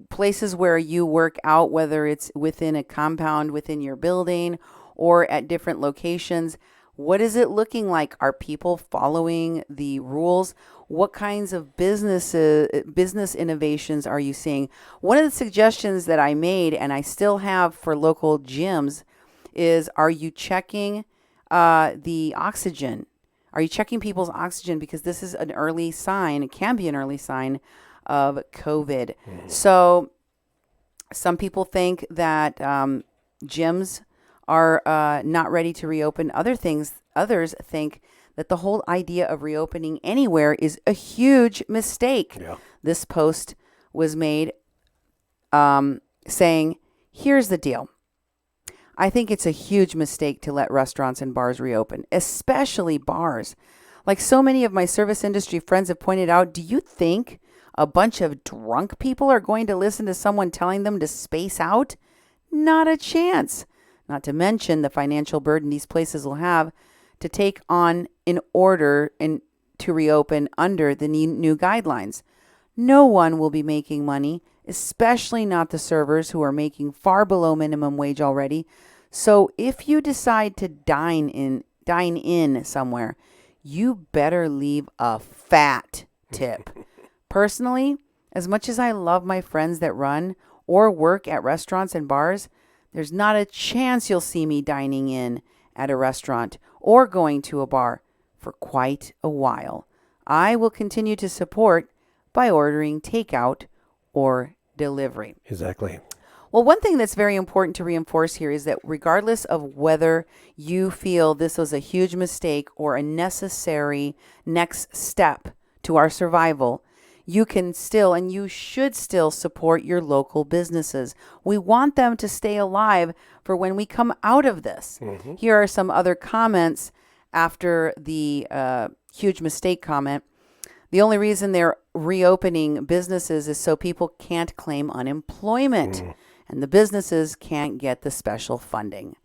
places where you work out, whether it's within a compound within your building or at different locations. What is it looking like? Are people following the rules? What kinds of business innovations are you seeing? One of the suggestions that I made, and I still have for local gyms, is, are you checking the oxygen? Are you checking people's oxygen? Because this is an early sign. It can be an early sign of COVID. So some people think that gyms are not ready to reopen. Others think that the whole idea of reopening anywhere is a huge mistake. Yeah. This post was made saying, here's the deal. I think it's a huge mistake to let restaurants and bars reopen, especially bars. Like so many of my service industry friends have pointed out, do you think a bunch of drunk people are going to listen to someone telling them to space out? Not a chance. Not to mention the financial burden these places will have to take on in order to reopen under the new guidelines. No one will be making money, especially not the servers who are making far below minimum wage already. So if you decide to dine in somewhere, you better leave a fat tip. Personally, as much as I love my friends that run or work at restaurants and bars, there's not a chance you'll see me dining in at a restaurant or going to a bar for quite a while. I will continue to support by ordering takeout or delivery. Exactly. Well, one thing that's very important to reinforce here is that regardless of whether you feel this was a huge mistake or a necessary next step to our survival, you can still and you should still support your local businesses. We want them to stay alive for when we come out of this. Here are some other comments after the huge mistake comment. The only reason they're reopening businesses is so people can't claim unemployment and the businesses can't get the special funding.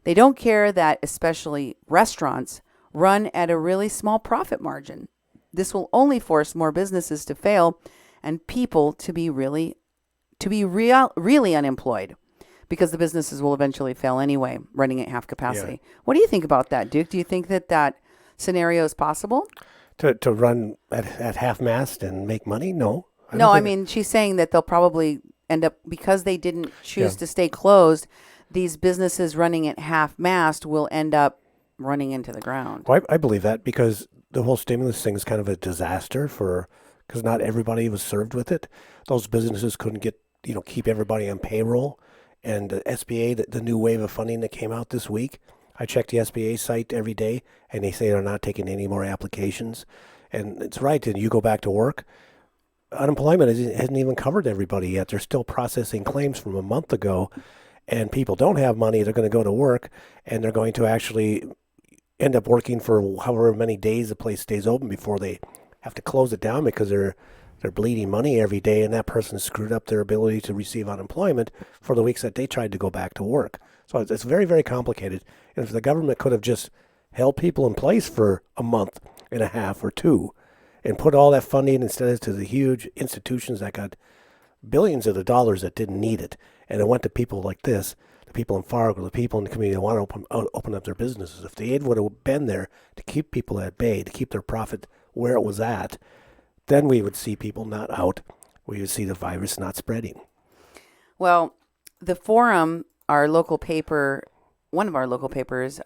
They don't care that especially restaurants run at a really small profit margin. This will only force more businesses to fail and people to be really unemployed, because the businesses will eventually fail anyway, running at half capacity. Yeah. What do you think about that, Duke? Do you think that scenario is possible? To run at half-mast and make money? No. I mean, she's saying that they'll probably end up, because they didn't choose to stay closed, these businesses running at half-mast will end up running into the ground. Well, I believe that, because the whole stimulus thing is kind of a disaster because not everybody was served with it. Those businesses couldn't keep everybody on payroll. And the SBA, the new wave of funding that came out this week, I check the SBA site every day, and they say they're not taking any more applications. And it's right. And you go back to work, unemployment hasn't even covered everybody yet. They're still processing claims from a month ago, and people don't have money. They're going to go to work, and they're going to actually end up working for however many days the place stays open before they have to close it down because they're bleeding money every day, and that person screwed up their ability to receive unemployment for the weeks that they tried to go back to work. So it's very, very complicated. And if the government could have just held people in place for a month and a half or two and put all that funding instead to the huge institutions that got billions of the dollars that didn't need it, and it went to people like this, the people in Fargo, the people in the community that want to open up their businesses. If the aid would have been there to keep people at bay, to keep their profit where it was at, then we would see people not out. We would see the virus not spreading. Well, the Forum, our local paper, one of our local papers,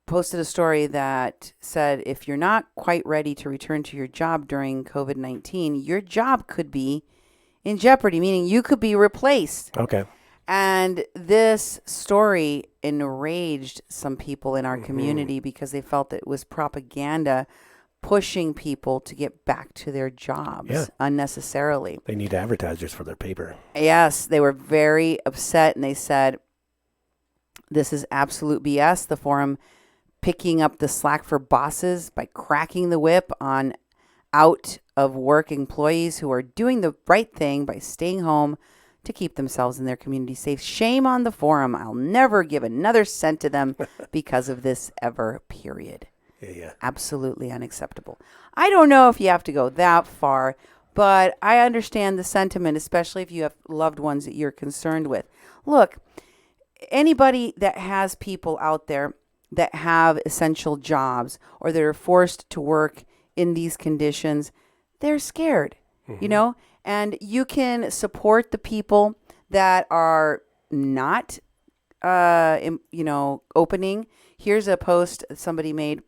posted a story that said if you're not quite ready to return to your job during COVID-19, your job could be in jeopardy, meaning you could be replaced. Okay. And this story enraged some people in our community because they felt that it was propaganda pushing people to get back to their jobs unnecessarily. They need advertisers for their paper. Yes, they were very upset, and they said, this is absolute BS. The Forum picking up the slack for bosses by cracking the whip on out of work employees who are doing the right thing by staying home to keep themselves and their community safe. Shame on the Forum. I'll never give another cent to them because of this ever, period. Yeah. Absolutely unacceptable. I don't know if you have to go that far, but I understand the sentiment, especially if you have loved ones that you're concerned with. Look, anybody that has people out there that have essential jobs or that are forced to work in these conditions, they're scared, you know, and you can support the people that are not, opening. Here's a post somebody made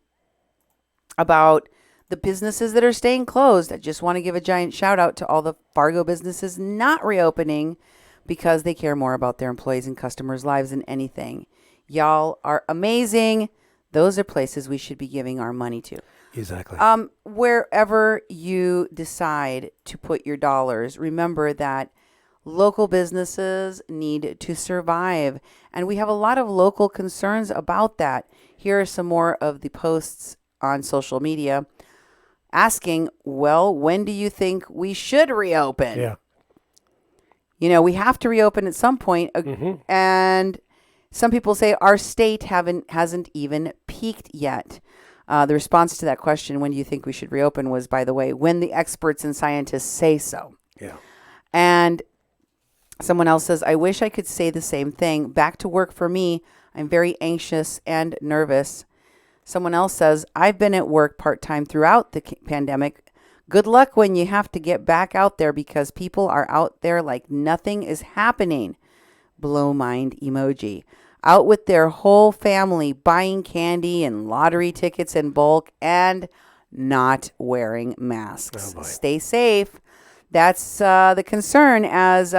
about the businesses that are staying closed. I just want to give a giant shout out to all the Fargo businesses not reopening because they care more about their employees and customers' lives than anything. Y'all are amazing. Those are places we should be giving our money to. Exactly. Wherever you decide to put your dollars, remember that local businesses need to survive. And we have a lot of local concerns about that. Here are some more of the posts on social media asking, well, when do you think we should reopen? Yeah. You know, we have to reopen at some point. And some people say our state hasn't even peaked yet. The response to that question, when do you think we should reopen, was, by the way, when the experts and scientists say so. Yeah. And someone else says, I wish I could say the same thing. Back to work for me. I'm very anxious and nervous. Someone else says, I've been at work part-time throughout the pandemic. Good luck when you have to get back out there because people are out there like nothing is happening. Blow mind emoji. Out with their whole family buying candy and lottery tickets in bulk and not wearing masks. Oh, stay safe. That's the concern. As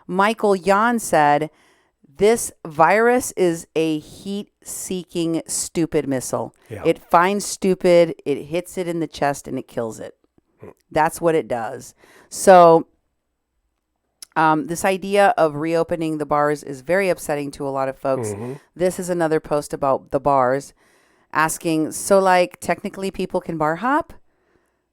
Michael Yon said, this virus is a heat-seeking stupid missile. Yeah. It finds stupid, it hits it in the chest, and it kills it. That's what it does. So this idea of reopening the bars is very upsetting to a lot of folks. This is another post about the bars asking, so like technically people can bar hop?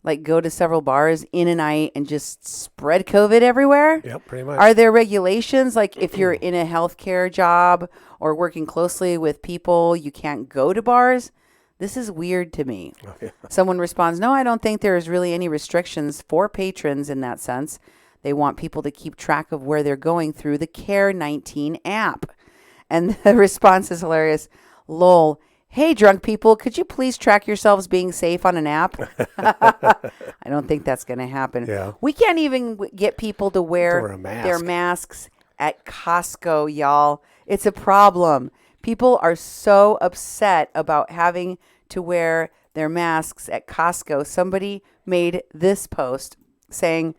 Like go to several bars in a night and just spread COVID everywhere? Yep, pretty much. Are there regulations? Like if you're in a healthcare job or working closely with people, you can't go to bars? This is weird to me. Okay. Someone responds, no, I don't think there's really any restrictions for patrons in that sense. They want people to keep track of where they're going through the Care 19 app. And the response is hilarious. Lol. Hey, drunk people, could you please track yourselves being safe on an app? I don't think that's going to happen. Yeah. We can't even get people to wear a mask. their masks at Costco, y'all. It's a problem. People are so upset about having to wear their masks at Costco. Somebody made this post saying,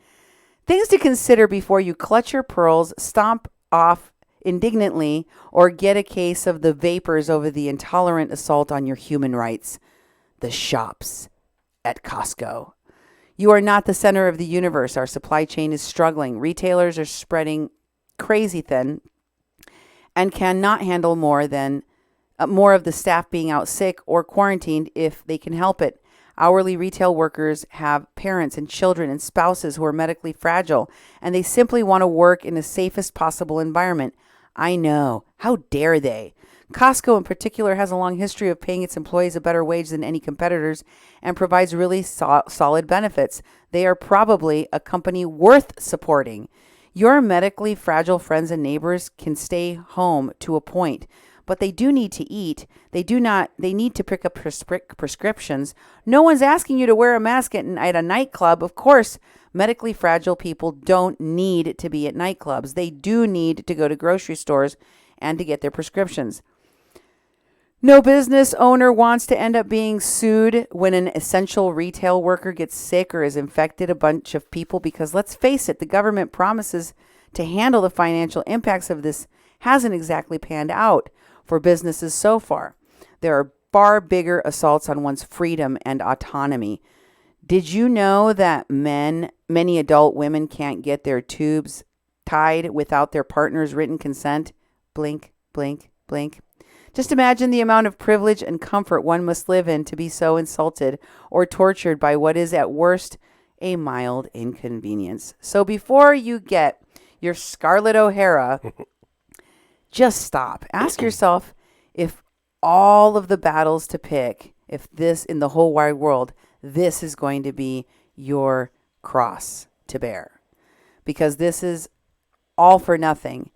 things to consider before you clutch your pearls, stomp off indignantly, or get a case of the vapors over the intolerant assault on your human rights. The shops at Costco. You are not the center of the universe. Our supply chain is struggling. Retailers are spreading crazy thin and cannot handle more of the staff being out sick or quarantined if they can help it. Hourly retail workers have parents and children and spouses who are medically fragile, and they simply want to work in the safest possible environment. I know. How dare they? Costco in particular has a long history of paying its employees a better wage than any competitors and provides really solid benefits. They are probably a company worth supporting. Your medically fragile friends and neighbors can stay home to a point, but they do need to eat. They need to pick up prescriptions. No one's asking you to wear a mask at a nightclub. Of course, medically fragile people don't need to be at nightclubs. They do need to go to grocery stores and to get their prescriptions. No business owner wants to end up being sued when an essential retail worker gets sick or has infected a bunch of people, because let's face it, the government promises to handle the financial impacts of this hasn't exactly panned out for businesses so far. There are far bigger assaults on one's freedom and autonomy. Did you know that many adult women can't get their tubes tied without their partner's written consent? Blink, blink, blink. Just imagine the amount of privilege and comfort one must live in to be so insulted or tortured by what is at worst a mild inconvenience. So before you get your Scarlett O'Hara, just stop. Ask yourself if all of the battles to pick, if this in the whole wide world, this is going to be your cross to bear. Because this is all for nothing.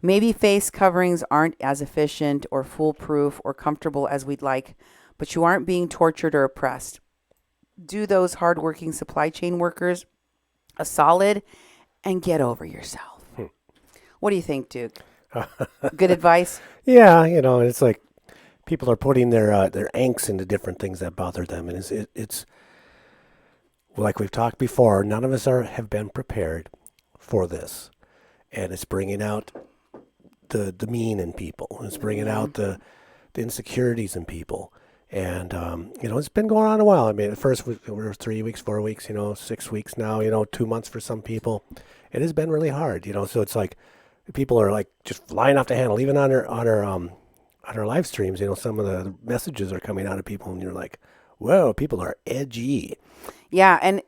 Maybe face coverings aren't as efficient or foolproof or comfortable as we'd like, but you aren't being tortured or oppressed. Do those hardworking supply chain workers a solid and get over yourself. What do you think, Duke? Good advice? Yeah, it's like people are putting their angst into different things that bother them, and it's like we've talked before. None of us have been prepared for this, and it's bringing out the mean in people. It's bringing out the insecurities in people. And, it's been going on a while. I mean, at first we were 3 weeks, 4 weeks, 6 weeks now, 2 months for some people. It has been really hard, so it's like people are like just flying off the handle, even on our live streams, some of the messages are coming out of people and you're like, whoa, people are edgy. Yeah, and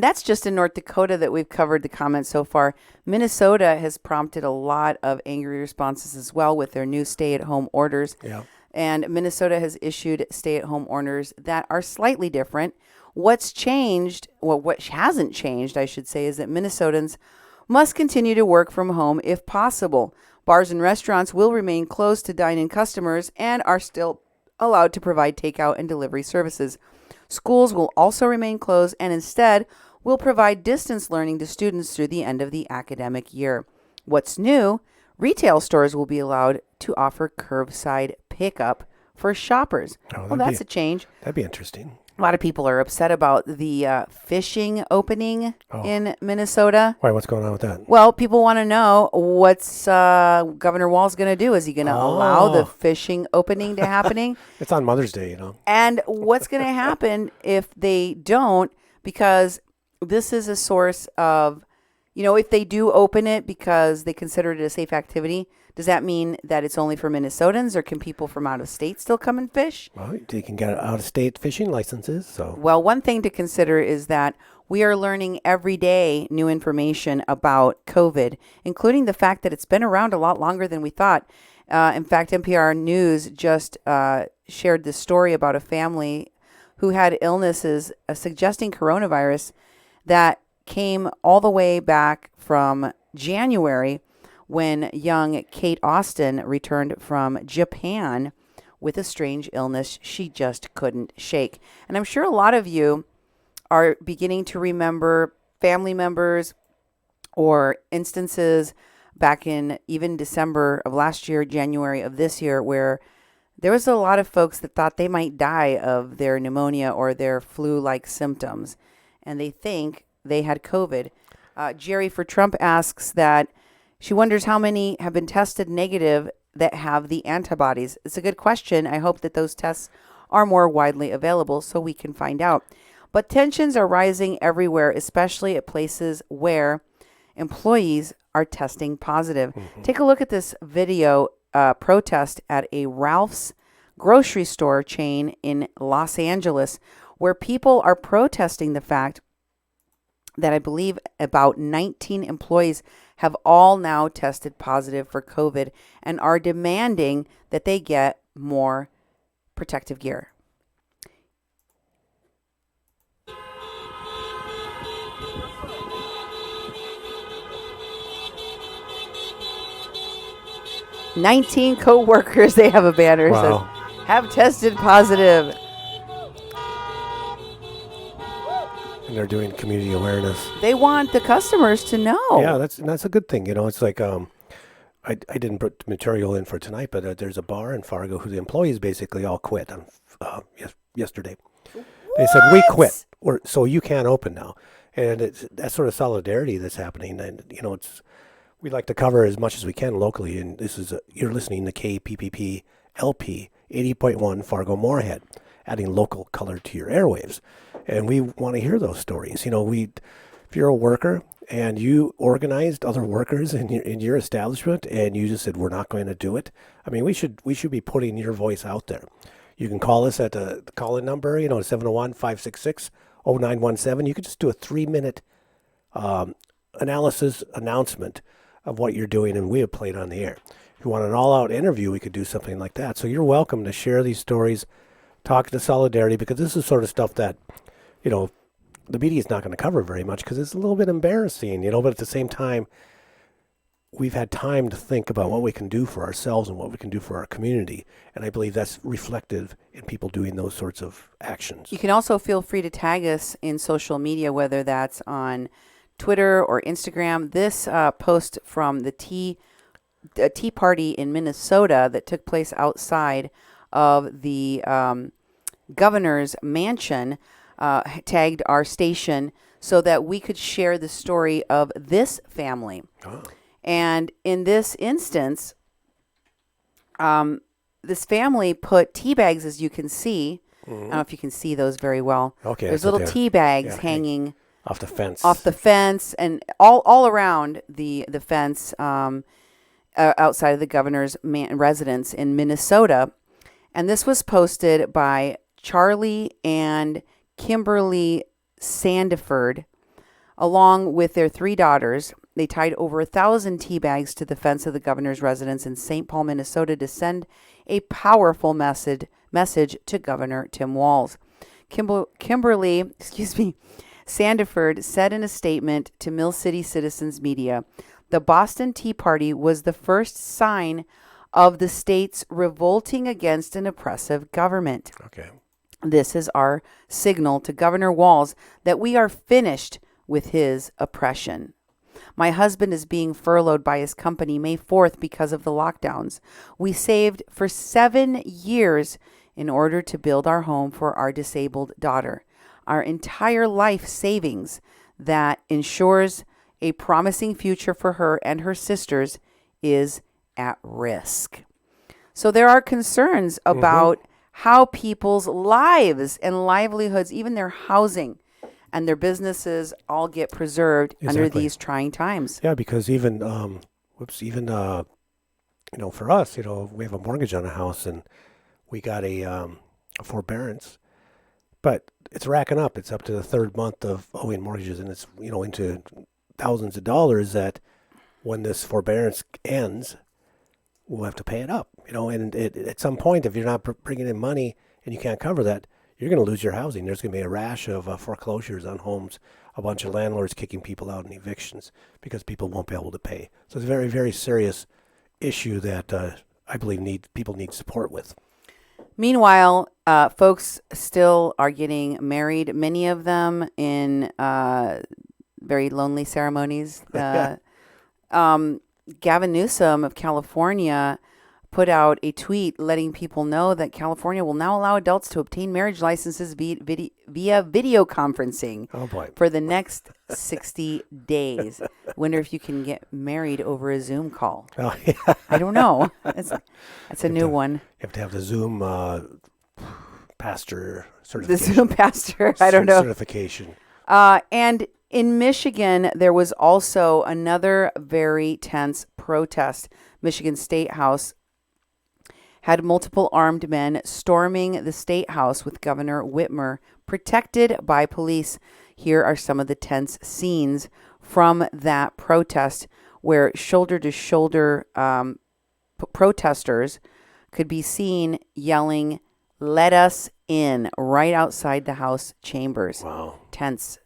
that's just in North Dakota that we've covered the comments so far. Minnesota has prompted a lot of angry responses as well with their new stay-at-home orders. Yeah. And Minnesota has issued stay-at-home orders that are slightly different. What's changed, what hasn't changed, I should say, is that Minnesotans must continue to work from home if possible. Bars and restaurants will remain closed to dine-in customers and are still allowed to provide takeout and delivery services. Schools will also remain closed and instead will provide distance learning to students through the end of the academic year. What's new? Retail stores will be allowed to offer curbside pickup for shoppers. Well, that's a change. That'd be interesting. A lot of people are upset about the fishing opening in Minnesota. Why? What's going on with that? Well, people want to know what's Governor Walz going to do. Is he going to allow the fishing opening to happening? It's on Mother's Day, And what's going to happen if they don't? Because this is a source of, if they do open it because they consider it a safe activity, does that mean that it's only for Minnesotans, or can people from out of state still come and fish? Well, they can get out-of-state fishing licenses. So, well, one thing to consider is that we are learning every day new information about COVID, including the fact that it's been around a lot longer than we thought. In fact, NPR News just shared this story about a family who had illnesses suggesting coronavirus that came all the way back from January, when young Kate Austin returned from Japan with a strange illness she just couldn't shake. And I'm sure a lot of you are beginning to remember family members or instances back in even December of last year, January of this year, where there was a lot of folks that thought they might die of their pneumonia or their flu-like symptoms, and they think they had COVID. Jerry for Trump asks that she wonders how many have been tested negative that have the antibodies. It's a good question. I hope that those tests are more widely available so we can find out. But tensions are rising everywhere, especially at places where employees are testing positive. Take a look at this video protest at a Ralph's grocery store chain in Los Angeles, where people are protesting the fact that I believe about 19 employees have all now tested positive for COVID and are demanding that they get more protective gear. "19 co-workers," they have a banner that Wow. says, "have tested positive." And they're doing community awareness. They want the customers to know. Yeah, that's a good thing. It's like I didn't put material in for tonight, but there's a bar in Fargo who the employees basically all quit on yesterday. They said we quit, so you can't open now, and it's that sort of solidarity that's happening. And we like to cover as much as we can locally, and this is you're listening to KPPP LP 80.1 Fargo Moorhead, adding local color to your airwaves, and we want to hear those stories. If you're a worker and you organized other workers in your establishment and you just said we're not going to do it, I mean we should be putting your voice out there. You can call us at the call-in number, 701-566-0917. You could just do a 3-minute announcement of what you're doing, and we have played on the air. If you want an all-out interview, we could do something like that. So you're welcome to share these stories, talk to Solidarity, because this is sort of stuff that, the media is not going to cover very much because it's a little bit embarrassing, but at the same time, we've had time to think about what we can do for ourselves and what we can do for our community. And I believe that's reflective in people doing those sorts of actions. You can also feel free to tag us in social media, whether that's on Twitter or Instagram. This post from the Tea Party in Minnesota that took place outside of the governor's mansion tagged our station so that we could share the story of this family. Oh. And in this instance, this family put tea bags, as you can see. I don't know if you can see those very well. Okay, There's I thought little tea bags hanging off the fence. Off the fence and all around the fence outside of the governor's residence in Minnesota. And this was posted by Charlie and Kimberly Sandiford, along with their 3 daughters. They tied over 1,000 tea bags to the fence of the governor's residence in St. Paul, Minnesota, to send a powerful message to Governor Tim Walz. Kimberly Sandiford said in a statement to Mill City Citizens Media, "The Boston Tea Party was the first sign of the state's revolting against an oppressive government. Okay. This is our signal to Governor Walz that we are finished with his oppression. My husband is being furloughed by his company May 4th because of the lockdowns. We saved for 7 years in order to build our home for our disabled daughter. Our entire life savings that ensures a promising future for her and her sisters is at risk." So there are concerns about how people's lives and livelihoods, even their housing and their businesses, all get preserved under these trying times. Yeah, because even for us, we have a mortgage on a house and we got a forbearance, but it's racking up. It's up to the 3rd month of owing mortgages, and it's into thousands of dollars that when this forbearance ends, we'll have to pay it up. And at some point, if you're not bringing in money and you can't cover that, you're going to lose your housing. There's going to be a rash of foreclosures on homes, a bunch of landlords kicking people out in evictions because people won't be able to pay. So it's a very, very serious issue that I believe people need support with. Meanwhile, folks still are getting married, many of them in very lonely ceremonies. Gavin Newsom of California put out a tweet letting people know that California will now allow adults to obtain marriage licenses via video conferencing for the next 60 days. Wonder if you can get married over a Zoom call. Oh, yeah. I don't know. That's a new one. You have to have the Zoom pastor The certification. Zoom pastor. I don't know. Certification. And in Michigan, there was also another very tense protest. Michigan State House had multiple armed men storming the State House with Governor Whitmer, protected by police. Here are some of the tense scenes from that protest, where shoulder-to-shoulder protesters could be seen yelling, "Let us in," right outside the House chambers. Wow. Tense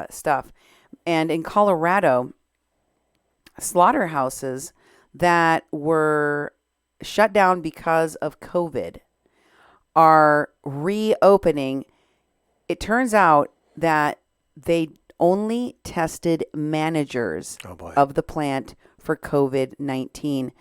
stuff. And in Colorado, slaughterhouses that were shut down because of COVID are reopening. It turns out that they only tested managers of the plant for COVID-19.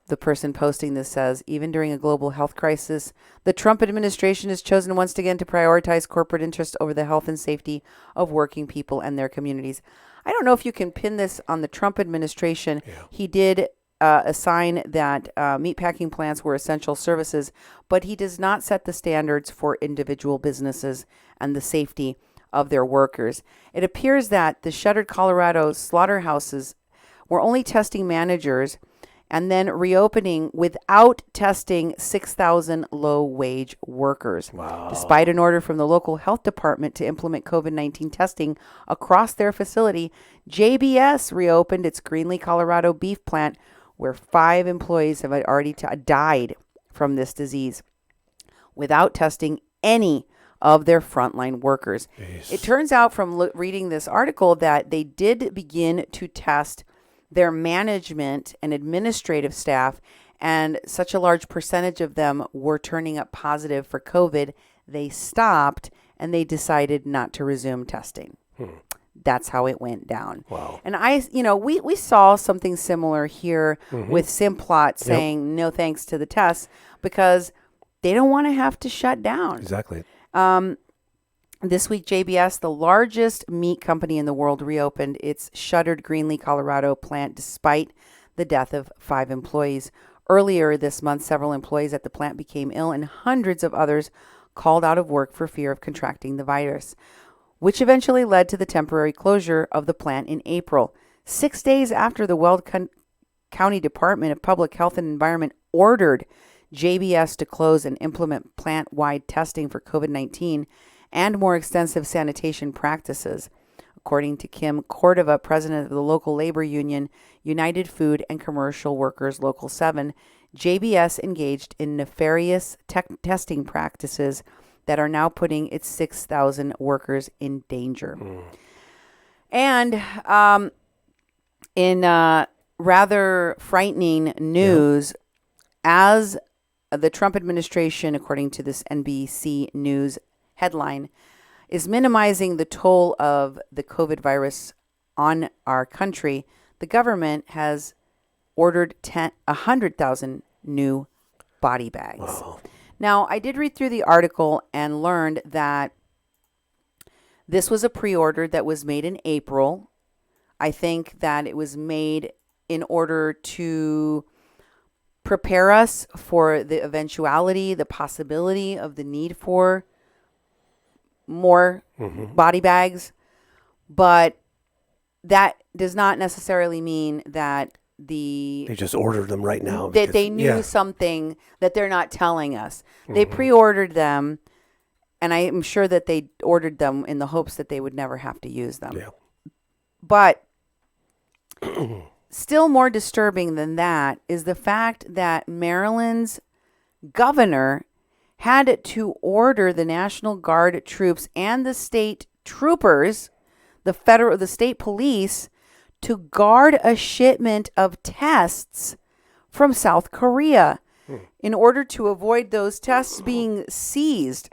The person posting this says, even during a global health crisis, the Trump administration has chosen once again to prioritize corporate interest over the health and safety of working people and their communities. I don't know if you can pin this on the Trump administration. Yeah. He did assign that meatpacking plants were essential services, but he does not set the standards for individual businesses and the safety of their workers. It appears that the shuttered Colorado slaughterhouses were only testing managers and then reopening without testing 6,000 low-wage workers. Wow. Despite an order from the local health department to implement COVID-19 testing across their facility, JBS reopened its Greenlee, Colorado beef plant, where 5 employees have already died from this disease without testing any of their frontline workers. Jeez. It turns out from reading this article that they did begin to test their management and administrative staff, and such a large percentage of them were turning up positive for COVID, they stopped and they decided not to resume testing. That's how it went down. Wow. And we saw something similar here with Simplot saying no thanks to the tests because they don't want to have to shut down. Exactly. This week, JBS, the largest meat company in the world, reopened its shuttered Greenlee, Colorado plant despite the death of 5 employees. Earlier this month, several employees at the plant became ill and hundreds of others called out of work for fear of contracting the virus, which eventually led to the temporary closure of the plant in April. 6 days after the Weld County Department of Public Health and Environment ordered JBS to close and implement plant-wide testing for COVID-19 and more extensive sanitation practices. According to Kim Cordova, president of the local labor union, United Food and Commercial Workers Local 7, JBS engaged in nefarious testing practices that are now putting its 6,000 workers in danger. And in rather frightening news, as the Trump administration, according to this NBC News headline, is minimizing the toll of the COVID virus on our country, the government has ordered 100,000 new body bags. Wow. Now, I did read through the article and learned that this was a pre-order that was made in April. I think that it was made in order to prepare us for the eventuality, the possibility of the need for more body bags. But that does not necessarily mean that They just ordered them right now. that they knew something that they're not telling us. They pre-ordered them, and I am sure that they ordered them in the hopes that they would never have to use them. Yeah. But still more disturbing than that is the fact that Maryland's governor had to order the National Guard troops and the state troopers, the state police, to guard a shipment of tests from South Korea in order to avoid those tests being seized.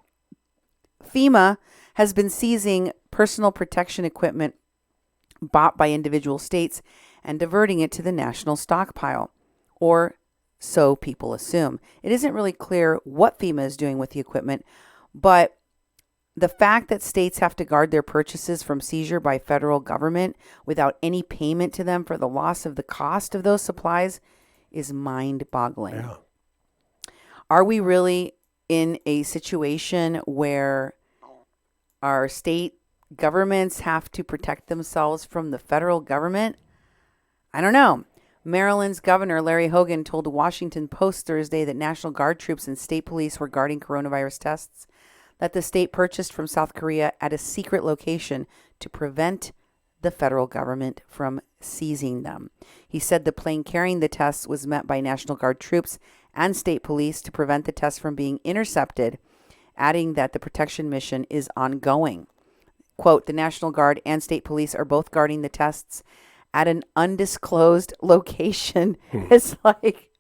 FEMA has been seizing personal protection equipment bought by individual states and diverting it to the national stockpile, or so people assume. It isn't really clear what FEMA is doing with the equipment, but the fact that states have to guard their purchases from seizure by federal government without any payment to them for the loss of the cost of those supplies is mind-boggling. Yeah. Are we really in a situation where our state governments have to protect themselves from the federal government? I don't know. Maryland's Governor Larry Hogan told the Washington Post Thursday that National Guard troops and state police were guarding coronavirus tests that the state purchased from South Korea at a secret location to prevent the federal government from seizing them. He said the plane carrying the tests was met by National Guard troops and state police to prevent the tests from being intercepted, adding that the protection mission is ongoing. Quote, the National Guard and state police are both guarding the tests at an undisclosed location. It's like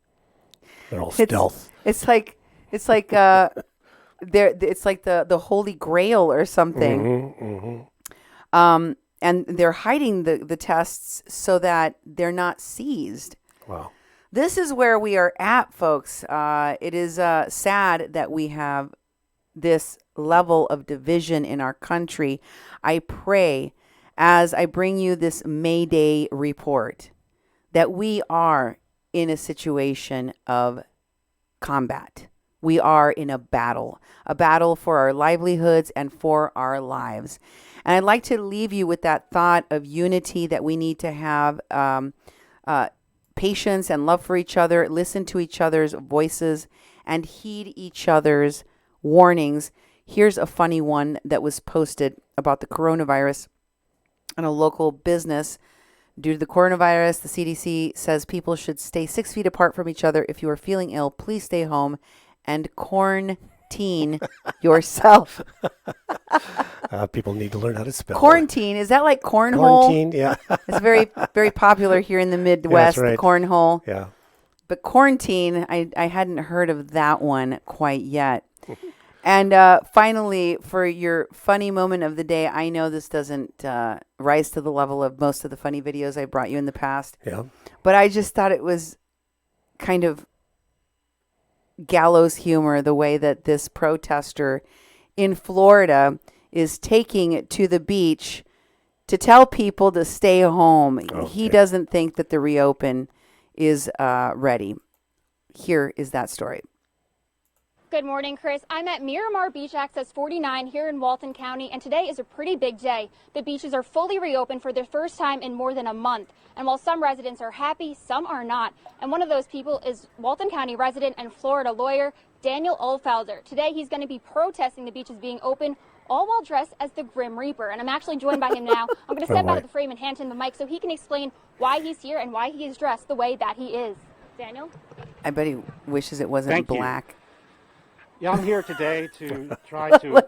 They're all stealth. It's like it's like the Holy Grail or something. And they're hiding the tests so that they're not seized. Wow. This is where we are at, folks. It is sad that we have this level of division in our country. I pray, as I bring you this Mayday report, that we are in a situation of combat. We are in a battle for our livelihoods and for our lives. And I'd like to leave you with that thought of unity, that we need to have patience and love for each other, listen to each other's voices, and heed each other's warnings. Here's a funny one that was posted about the coronavirus in a local business. Due to the coronavirus, the CDC says people should stay 6 feet apart from each other. If you are feeling ill, please stay home and quarantine yourself. People need to learn how to spell. Quarantine, is that like cornhole? Quarantine, yeah. It's very, very popular here in the Midwest, right. the cornhole. Yeah. But quarantine, I hadn't heard of that one quite yet. And finally, for your funny moment of the day, I know this doesn't rise to the level of most of the funny videos I brought you in the past. Yeah. But I just thought it was kind of gallows humor, the way that this protester in Florida is taking to the beach to tell people to stay home. Okay. He doesn't think that the reopen is ready. Here is that story. Good morning, Chris. I'm at Miramar Beach Access 49 here in Walton County, and today is a pretty big day. The beaches are fully reopened for the first time in more than a month. And while some residents are happy, some are not. And one of those people is Walton County resident and Florida lawyer Daniel Ohlfelder. Today he's going to be protesting the beaches being open, all while dressed as the Grim Reaper. And I'm actually joined by him now. I'm going to step out of the frame and hand him the mic so he can explain why he's here and why he is dressed the way that he is. Daniel? I bet he wishes it wasn't black. Yeah, I'm here today to try to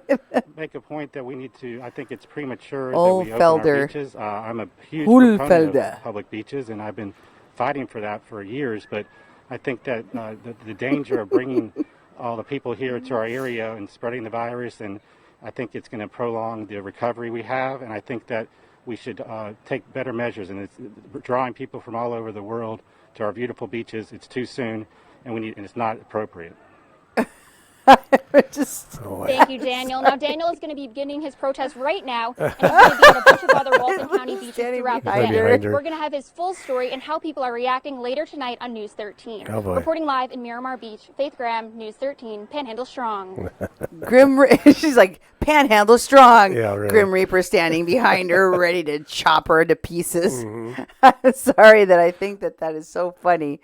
make a point that we need to, I think it's premature that we open our beaches. I'm a huge proponent of public beaches, and I've been fighting for that for years, but I think that the danger of bringing all the people here to our area and spreading the virus, and I think it's going to prolong the recovery we have, and I think that we should take better measures, and it's drawing people from all over the world to our beautiful beaches. It's too soon, and it's not appropriate. Thank you, Daniel. Now, Daniel is going to be beginning his protest right now, and he's going to be at a bunch of other Walton County beaches throughout the day. We're going to have his full story and how people are reacting later tonight on News 13. Reporting live in Miramar Beach, Faith Graham, News 13, Panhandle Strong. She's like, Panhandle Strong. Yeah, really. Grim Reaper standing behind her, ready to chop her to pieces. I'm sorry that I think that is so funny.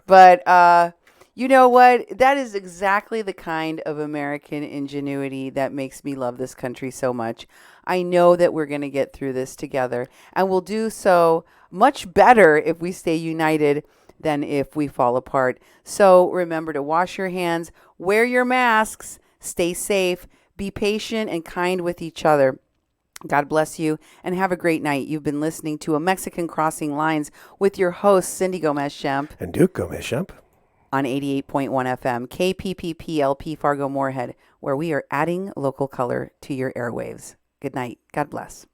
But, you know what? That is exactly the kind of American ingenuity that makes me love this country so much. I know that we're going to get through this together, and we'll do so much better if we stay united than if we fall apart. So remember to wash your hands, wear your masks, stay safe, be patient and kind with each other. God bless you, and have a great night. You've been listening to A Mexican Crossing Lines with your hosts, Cindy Gomez-Schempp and Duke Gomez-Schempp. On 88.1 FM, KPPPLP Fargo Moorhead, where we are adding local color to your airwaves. Good night. God bless.